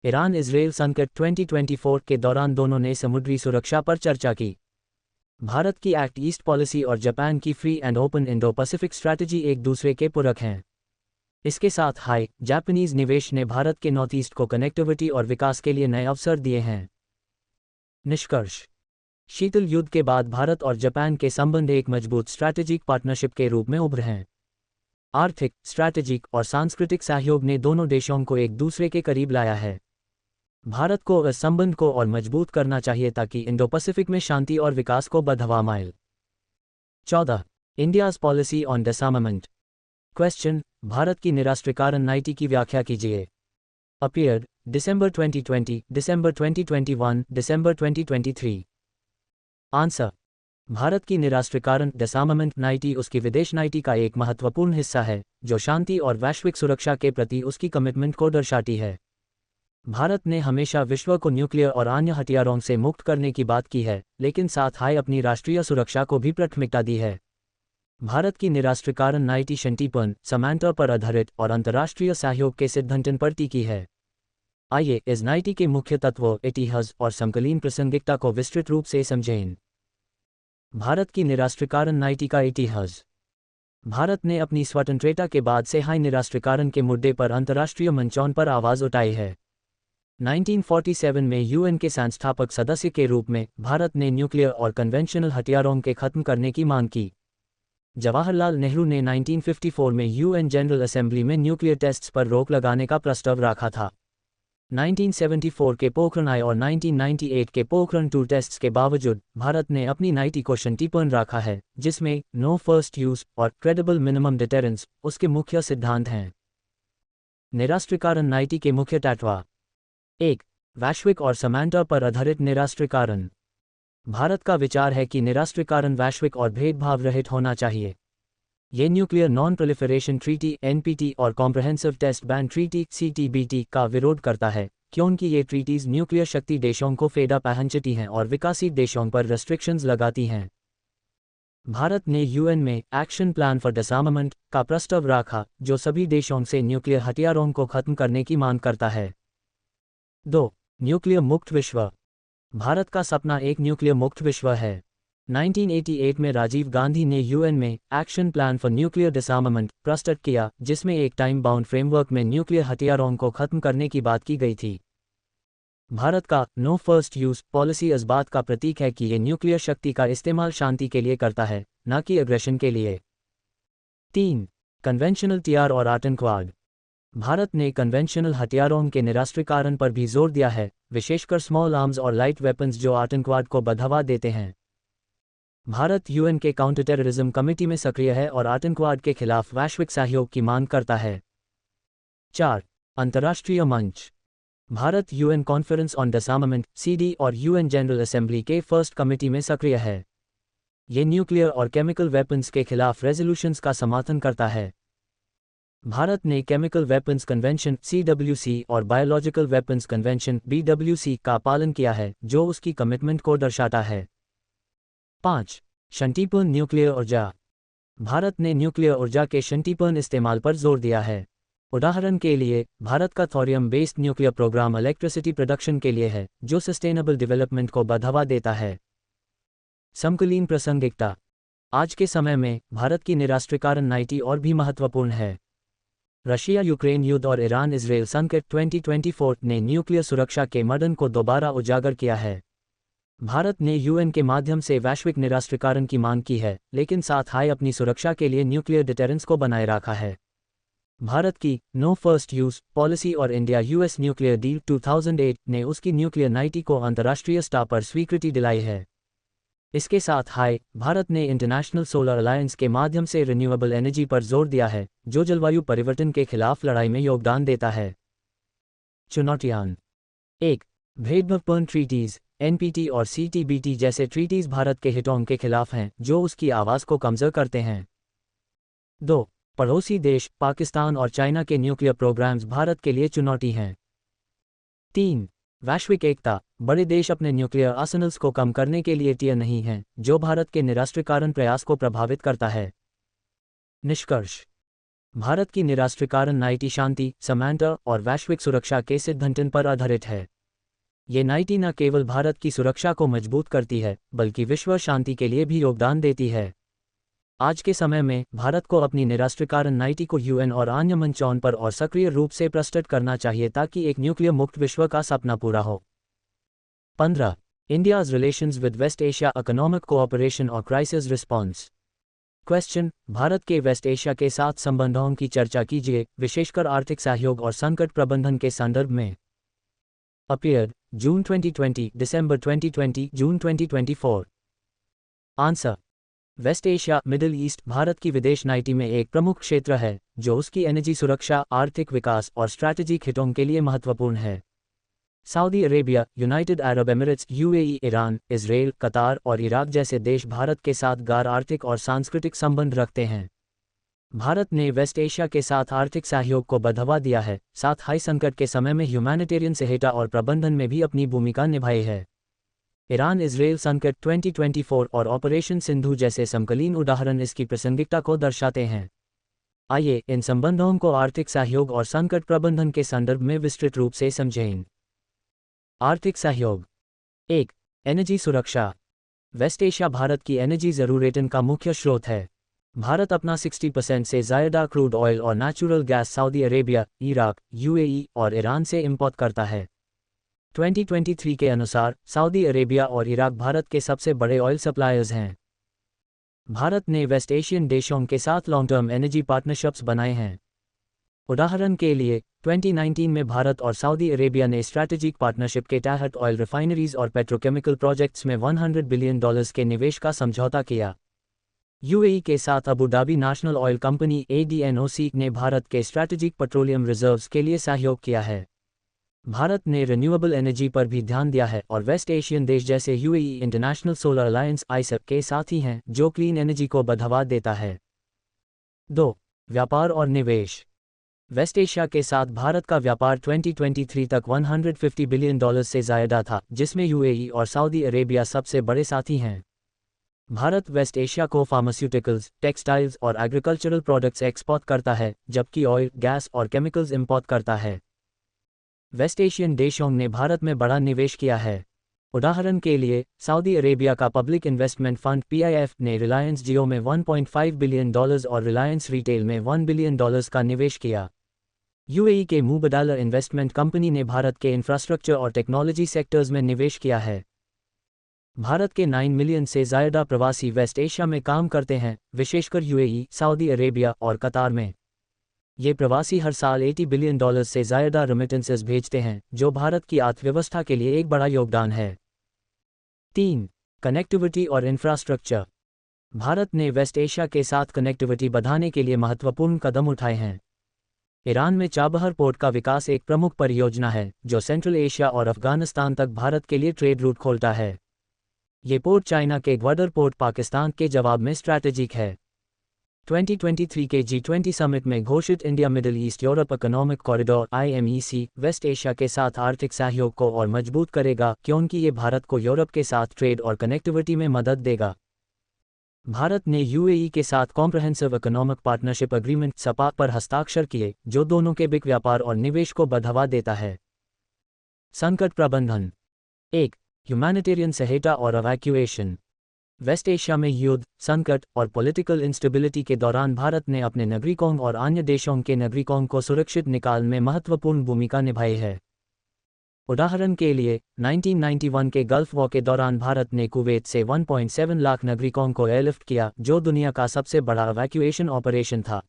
ईरान इजराइल संकट 2024 के दौरान दोनों ने समुद्री सुरक्षा पर चर्चा की। भारत की एक्ट ईस्ट पॉलिसी और जापान की free and open Indo Pacific strategy एक दूसरे के पूरक हैं। इसके साथ हाई जापानीज निवेश ने भारत के नॉर्थ ईस्ट को कनेक्टिविटी और विकास के लिए नए अवसर दिए हैं। निष्कर्ष। शीतल युद्ध के बाद भारत और जापान के संबंध एक मजबूत स्ट्रैटेजिक पार्टनरशिप के रूप में उभरे हैं। आर्थिक, स्ट्रैटेजिक और सांस्कृतिक सहयोग ने दोनों देशों को एक दूसरे के करीब लाया है। भारत को इस संबंध को और मजबूत करना चाहिए ताकि इंडो पैसिफिक में शांति और विकास को बढ़ावा मिले। 14. India's policy on डिसआर्मामेंट। Question. Bharat की निरस्त्रीकरण नीति की व्याख्या कीजिए। अपीयर्ड दिसंबर 2020, दिसंबर 2021, दिसंबर 2023। आंसर। भारत की निरस्त्रीकरण डिसआर्मामेंट नीति उसकी विदेश नीति का एक महत्वपूर्ण हिस्सा है जो शांति और वैश्विक सुरक्षा के प्रति उसकी कमिटमेंट को दर्शाती है। भारत ने हमेशा विश्व को न्यूक्लियर और अन्य हथियारों से मुक्त करने की बात की है लेकिन साथ ही अपनी राष्ट्रीय सुरक्षा को भी प्राथमिकता दी है। भारत की निरस्त्रीकरण नीति शांतिपूर्ण, समानता पर आधारित और अंतर्राष्ट्रीय सहयोग के सिद्धांतों पर टिकी है। आइए इस नीति के मुख्य तत्वों, इतिहास और समकालीन प्रासंगिकता को विस्तृत रूप से समझें। भारत की निरस्त्रीकरण नीति का इतिहास। भारत ने अपनी स्वतंत्रता के बाद से ही निरस्त्रीकरण के मुद्दे पर अंतर्राष्ट्रीय मंचों पर आवाज़ उठाई है। 1947 में UN के संस्थापक सदस्य के रूप में भारत ने न्यूक्लियर और कन्वेंशनल हथियारों के खत्म करने की मांग की। जवाहरलाल नेहरू ने 1954 में UN जनरल असेंबली में न्यूक्लियर टेस्ट्स पर रोक लगाने का प्रस्ताव रखा था। 1974 के पोखरण I और 1998 के पोखरण II टेस्ट्स के बावजूद भारत ने अपनी नीति को शांतिपूर्ण रखा है जिसमें नो फर्स्ट यूज और क्रेडिबल मिनिमम डिटेरेंस उसके मुख्य सिद्धांत हैं। निरस्त्रीकरण नीति के मुख्य तत्व। 1. वैश्विक और समानता पर आधारित निरस्त्रीकरण। भारत का विचार है कि निरस्त्रीकरण वैश्विक और भेदभाव रहित होना चाहिए। ये nuclear non proliferation treaty NPT और comprehensive test ban treaty CTBT का विरोध करता है क्योंकि ये ट्रीटीज न्यूक्लियर शक्ति देशों को फायदा पहुंचाती हैं और विकसित देशों पर रेस्ट्रिक्शंस लगाती हैं। भारत ने UN में एक्शन प्लान फॉर डिसआर्मामेंट का प्रस्ताव रखा जो सभी देशों से न्यूक्लियर हथियारों को खत्म करने की मांग करता है। 2. न्यूक्लियर मुक्त विश्व। भारत का सपना एक न्यूक्लियर मुक्त विश्व है। 1988 में राजीव गांधी ने UN में एक्शन प्लान फॉर न्यूक्लियर डिसआर्मामेंट प्रस्तुत किया जिसमें एक टाइम बाउंड फ्रेमवर्क में न्यूक्लियर हथियारों को खत्म करने की बात की गई थी। भारत का नो फर्स्ट यूज पॉलिसी इस बात का प्रतीक है कि ये न्यूक्लियर शक्ति का इस्तेमाल शांति के लिए करता है न कि एग्रेशन के लिए। 3. कन्वेंशनल हथियार और आतंकवाद। भारत ने कन्वेंशनल हथियारों के निरस्त्रीकरण पर भी जोर दिया है विशेषकर स्मॉल आर्म्स और लाइट वेपन्स जो आतंकवाद को बढ़ावा देते हैं। भारत UN के काउंटर टेररिज्म कमेटी में सक्रिय है और आतंकवाद के खिलाफ वैश्विक सहयोग की मांग करता है। 4. अंतर्राष्ट्रीय मंच। Bharat UN conference on डिसआर्मामेंट CD और UN जनरल असेंबली के फर्स्ट कमेटी में सक्रिय है। ये न्यूक्लियर और केमिकल वेपन्स के खिलाफ रेजोल्यूशंस का समर्थन करता है। भारत ने केमिकल वेपन्स कन्वेंशन (CWC) और बायोलॉजिकल वेपन्स कन्वेंशन (BWC) का पालन किया है, जो उसकी कमिटमेंट को दर्शाता है। 5. शांतिपूर्ण न्यूक्लियर ऊर्जा। भारत ने न्यूक्लियर ऊर्जा के शांतिपूर्ण इस्तेमाल पर जोर दिया है। उदाहरण के लिए, भारत का thorium based nuclear programme electricity production के लिए है, जो सस्टेनेबल डेवलपमेंट को बढ़ावा देता है। समकालीन प्रासंगिकता। आज के समय में भारत की निरास्त्रीकरण नीति और भी महत्वपूर्ण है। रशिया यूक्रेन युद्ध और ईरान इजराइल संकट 2024 ने न्यूक्लियर सुरक्षा के मदन को दोबारा उजागर किया है। भारत ने UN के माध्यम से वैश्विक निरास्त्रीकरण की मांग की है, लेकिन साथ ही अपनी सुरक्षा के लिए न्यूक्लियर डिटेरेंस को बनाए रखा है। भारत की नो फर्स्ट यूज पॉलिसी और इंडिया US न्यूक्लियर डील 2008 ने उसकी न्यूक्लियर नीति को अंतर्राष्ट्रीय स्तर पर स्वीकृति दिलाई है। इसके साथ ही भारत ने इंटरनेशनल सोलर अलायंस के माध्यम से रिन्यूएबल एनर्जी पर जोर दिया है, जो जलवायु परिवर्तन के खिलाफ लड़ाई में योगदान देता है। चुनौतियां। 1. भेदभावपूर्ण ट्रीटीज NPT और CTBT जैसे ट्रीटीज भारत के हितों के खिलाफ हैं, जो उसकी आवाज़ को कमज़ोर करते हैं। 2. पड़ोसी देश पाकिस्तान और चाइना के न्यूक्लियर प्रोग्राम्स भारत के लिए चुनौती हैं। 3. वैश्विक एकता। बड़े देश अपने न्यूक्लियर आर्सेनल्स को कम करने के लिए तैयार नहीं हैं, जो भारत के निरास्त्रीकरण प्रयास को प्रभावित करता है। निष्कर्ष। भारत की निरास्त्रीकरण नीति शांति, समानता और वैश्विक सुरक्षा के सिद्धांतों पर आधारित है। ये नीति न केवल भारत की सुरक्षा को मजबूत करती है, बल्कि विश्व शांति के लिए भी योगदान देती है। आज के समय में भारत को अपनी निरास्त्रीकरण नीति को UN और अन्य मंचों पर और सक्रिय रूप से प्रस्तुत करना चाहिए ताकि एक न्यूक्लियर मुक्त विश्व का सपना पूरा हो। 15. India's relations with West Asia, economic cooperation और crisis response. क्वेश्चन। भारत के वेस्ट एशिया के साथ संबंधों की चर्चा कीजिए, विशेषकर आर्थिक सहयोग और संकट प्रबंधन के संदर्भ में। Appeared June 2020, December 2020, June 2024। Answer. West Asia Middle East Bharat की विदेश नीति में एक प्रमुख क्षेत्र है, जो उसकी एनर्जी सुरक्षा, आर्थिक विकास और स्ट्रैटेजिक हितों के लिए महत्वपूर्ण है। Saudi Arabia, United Arab Emirates, UAE, Iran, Israel, कतार और इराक जैसे देश भारत के साथ गाढ़ आर्थिक और सांस्कृतिक संबंध रखते हैं। भारत ने वेस्ट एशिया के साथ आर्थिक सहयोग को बढ़ावा दिया है, साथ ही संकट के समय में ह्यूमैनिटेरियन सहायता और प्रबंधन में भी अपनी भूमिका निभाई है। ईरान इजराइल संकट 2024 और ऑपरेशन सिंधु जैसे समकालीन उदाहरण इसकी प्रासंगिकता को दर्शाते हैं। आइए इन संबंधों को आर्थिक सहयोग और संकट प्रबंधन के संदर्भ में विस्तृत रूप से समझें। आर्थिक सहयोग। 1. एनर्जी सुरक्षा। वेस्ट एशिया भारत की एनर्जी ज़रूरतों का मुख्य स्रोत है। भारत अपना 60% से ज़्यादा क्रूड ऑयल और natural gas Saudi Arabia, Iraq, UAE और ईरान से इंपोर्ट करता है। 2023 के अनुसार सऊदी अरेबिया और इराक भारत के सबसे बड़े ऑयल सप्लायर्स हैं। भारत ने वेस्ट एशियन देशों के साथ लॉन्ग टर्म एनर्जी पार्टनरशिप्स बनाए हैं। उदाहरण के लिए 2019 में भारत और सऊदी अरेबिया ने स्ट्रैटेजिक पार्टनरशिप के तहत ऑयल रिफाइनरीज और पेट्रोकेमिकल प्रोजेक्ट्स में $100 बिलियन के निवेश का समझौता किया। UAE के साथ Abu Dhabi national oil company ADNOC ने भारत के स्ट्रैटेजिक पेट्रोलियम रिजर्व्स के लिए सहयोग किया है। भारत ने रिन्यूएबल एनर्जी पर भी ध्यान दिया है और वेस्ट एशियन देश जैसे UAE international solar alliance (ISEP) के साथी हैं, जो क्लीन एनर्जी को बढ़ावा देता है। 2. व्यापार और निवेश। वेस्ट एशिया के साथ भारत का व्यापार 2023 तक $150 बिलियन से ज़्यादा था, जिसमें UAE और सऊदी अरेबिया सबसे बड़े साथी हैं। भारत वेस्ट एशिया को फार्मास्यूटिकल्स, टेक्सटाइल्स और एग्रीकल्चरल प्रोडक्ट्स एक्सपोर्ट करता है, जबकि ऑयल, गैस और केमिकल्स इंपोर्ट करता है। वेस्ट एशियन देशों ने भारत में बड़ा निवेश किया है। उदाहरण के लिए, सऊदी अरेबिया का पब्लिक इन्वेस्टमेंट फंड PIF ने रिलायंस जियो में $1.5 बिलियन और रिलायंस रिटेल में $1 बिलियन का निवेश किया। UAE के मुबादला इन्वेस्टमेंट कंपनी ने भारत के इंफ्रास्ट्रक्चर और टेक्नोलॉजी सेक्टर्स में निवेश किया है। भारत के 9 मिलियन से ज़्यादा प्रवासी वेस्ट एशिया में काम करते हैं, विशेषकर UAE, सऊदी अरेबिया और कतार में। ये प्रवासी हर साल $80 बिलियन से ज़्यादा रेमिटेंसेस भेजते हैं, जो भारत की अर्थव्यवस्था के लिए एक बड़ा योगदान है। 3. कनेक्टिविटी और इंफ्रास्ट्रक्चर। भारत ने वेस्ट एशिया के साथ कनेक्टिविटी बढ़ाने के लिए महत्वपूर्ण कदम उठाए हैं। ईरान में चाबहार पोर्ट का विकास एक प्रमुख परियोजना है, जो सेंट्रल एशिया और अफगानिस्तान तक भारत के लिए ट्रेड रूट खोलता है। ये पोर्ट चाइना के ग्वादर पोर्ट पाकिस्तान के जवाब में स्ट्रैटेजिक है। 2023 के G20 समिट में घोषित India Middle East Europe economic corridor IMEC West Asia के साथ आर्थिक सहयोग को और मजबूत करेगा, क्योंकि ये भारत को यूरोप के साथ ट्रेड और कनेक्टिविटी में मदद देगा। भारत ने UAE के साथ comprehensive economic partnership agreement Sapa पर हस्ताक्षर किए, जो दोनों के बीच व्यापार और निवेश को बढ़ावा देता है। संकट प्रबंधन। 1. ह्यूमैनिटेरियन सहायता और इवैक्यूएशन। वेस्ट एशिया में युद्ध, संकट और पॉलिटिकल इंस्टेबिलिटी के दौरान भारत ने अपने नागरिकों और अन्य देशों के नागरिकों को सुरक्षित निकालने में महत्वपूर्ण भूमिका निभाई है। उदाहरण के लिए, 1991 के गल्फ वॉर के दौरान भारत ने कुवैत से 1.7 लाख नागरिकों को एयरलिफ्ट किया, जो दुनिया का सबसे बड़ा इवैक्यूएशन ऑपरेशन था।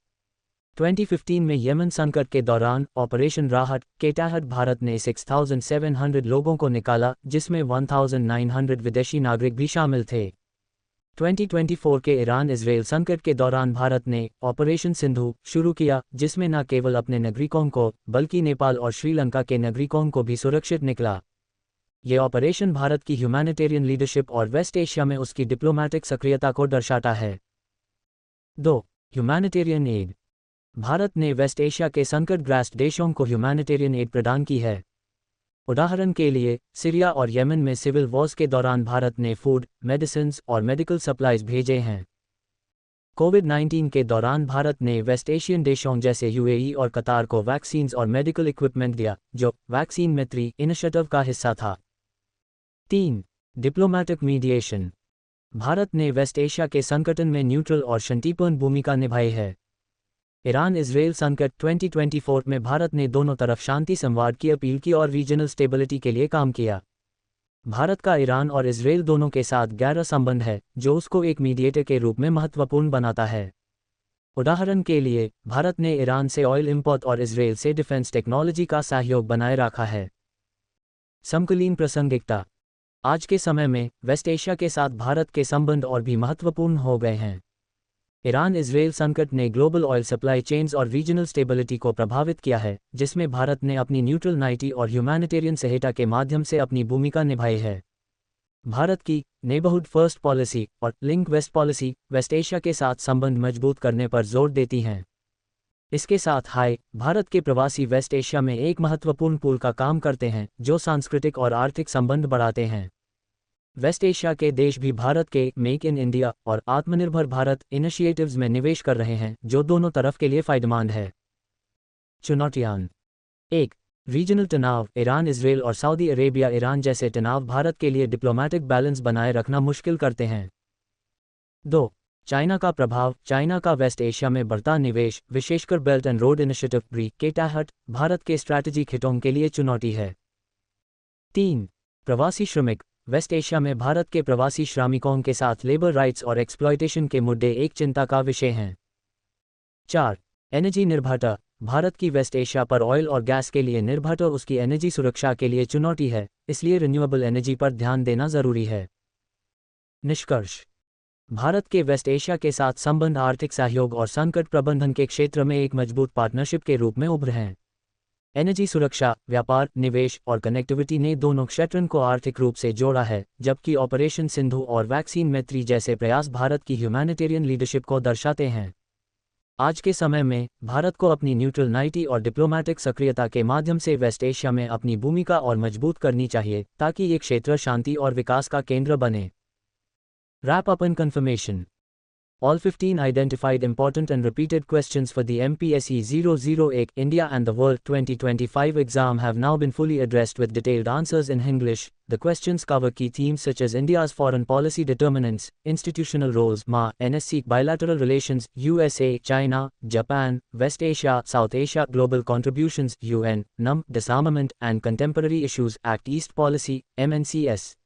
2015 में यमन संकट के दौरान ऑपरेशन राहत के तहत भारत ने 6,700 लोगों को निकाला, जिसमें 1,900 विदेशी नागरिक भी शामिल थे। 2024 के ईरान इजराइल संकट के दौरान भारत ने ऑपरेशन सिंधु शुरू किया, जिसमें न केवल अपने नागरिकों को बल्कि नेपाल और श्रीलंका के नागरिकों को भी सुरक्षित निकला। ये ऑपरेशन भारत की ह्यूमैनिटेरियन लीडरशिप और वेस्ट एशिया में उसकी डिप्लोमैटिक सक्रियता को दर्शाता है। 2. Humanitarian add. भारत ने वेस्ट एशिया के संकटग्रस्त देशों को ह्यूमैनिटेरियन एड प्रदान की है। उदाहरण के लिए, सीरिया और येमेन में सिविल वॉर्स के दौरान भारत ने फूड, मेडिसिन्स और मेडिकल सप्लाईज भेजे हैं। कोविड-19 के दौरान भारत ने वेस्ट एशियन देशों जैसे UAE और कतार को वैक्सीन्स और मेडिकल इक्विपमेंट दिया, जो वैक्सीन मैत्री इनिशिएटिव का हिस्सा था। 3. Diplomatic mediation. भारत ने वेस्ट एशिया के संकटन में न्यूट्रल और शांतिपूर्ण भूमिका निभाई है। ईरान इजराइल संकट 2024 में भारत ने दोनों तरफ शांति संवाद की अपील की और रीजनल स्टेबिलिटी के लिए काम किया। भारत का ईरान और इजराइल दोनों के साथ गहरा संबंध है, जो उसको एक मीडिएटर के रूप में महत्वपूर्ण बनाता है। उदाहरण के लिए, भारत ने ईरान से ऑयल इंपोर्ट और इजराइल से डिफेंस टेक्नोलॉजी का सहयोग बनाए रखा है। समकालीन प्रासंगिकता। आज के समय में वेस्ट एशिया के साथ भारत के संबंध और भी महत्वपूर्ण हो गए हैं। ईरान इजराइल संकट ने ग्लोबल ऑयल सप्लाई चेन्स और रीजनल स्टेबिलिटी को प्रभावित किया है, जिसमें भारत ने अपनी न्यूट्रलिटी और ह्यूमैनिटेरियन सहायता के माध्यम से अपनी भूमिका निभाई है। भारत की नेबरहुड फर्स्ट पॉलिसी और link west policy west Asia के साथ संबंध मजबूत करने पर जोर देती हैं। इसके साथ भारत के प्रवासी वेस्ट एशिया में एक महत्वपूर्ण पूल का काम करते हैं, जो सांस्कृतिक और आर्थिक संबंध बढ़ाते हैं। वेस्ट एशिया के देश भी भारत के मेक इन इंडिया और आत्मनिर्भर भारत इनिशिएटिव्स में निवेश कर रहे हैं, जो दोनों तरफ के लिए फायदेमंद है। चुनौतियां। 1. रीजनल तनाव। ईरान इजराइल और सऊदी अरेबिया ईरान जैसे तनाव भारत के लिए डिप्लोमैटिक बैलेंस बनाए रखना मुश्किल करते हैं। 2. चाइना का प्रभाव। चाइना का वेस्ट एशिया में बढ़ता निवेश, विशेषकर belt and road initiative BRIC के तहत, भारत के स्ट्रैटेजिक हितों के लिए चुनौती है। 3. प्रवासी श्रमिक। वेस्ट एशिया में भारत के प्रवासी श्रमिकों के साथ लेबर राइट्स और एक्सप्लॉयटेशन के मुद्दे एक चिंता का विषय हैं। 4. एनर्जी निर्भरता। भारत की वेस्ट एशिया पर ऑयल और गैस के लिए निर्भरता उसकी एनर्जी सुरक्षा के लिए चुनौती है, इसलिए रिन्यूएबल एनर्जी पर ध्यान देना जरूरी है। निष्कर्ष। भारत के वेस्ट एशिया के साथ संबंध आर्थिक सहयोग और संकट प्रबंधन के क्षेत्र में एक मजबूत पार्टनरशिप के रूप में उभरे हैं। एनर्जी सुरक्षा, व्यापार, निवेश और कनेक्टिविटी ने दोनों क्षेत्रों को आर्थिक रूप से जोड़ा है, जबकि ऑपरेशन सिंधु और वैक्सीन मैत्री जैसे प्रयास भारत की ह्यूमैनिटेरियन लीडरशिप को दर्शाते हैं। आज के समय में भारत को अपनी न्यूट्रलिटी और डिप्लोमैटिक सक्रियता के माध्यम से वेस्ट एशिया में अपनी भूमिका और मजबूत करनी चाहिए, ताकि ये क्षेत्र शांति और विकास का केंद्र बने। Wrap up and confirmation. All 15 identified important and repeated questions for the MPSE 008 India and the World 2025 exam have now been fully addressed with detailed answers in English. The questions cover key themes such as India's foreign policy determinants, institutional roles, NSC, bilateral relations, USA, China, Japan, West Asia, South Asia, global contributions, UN, disarmament and contemporary issues, Act East policy, MNCS.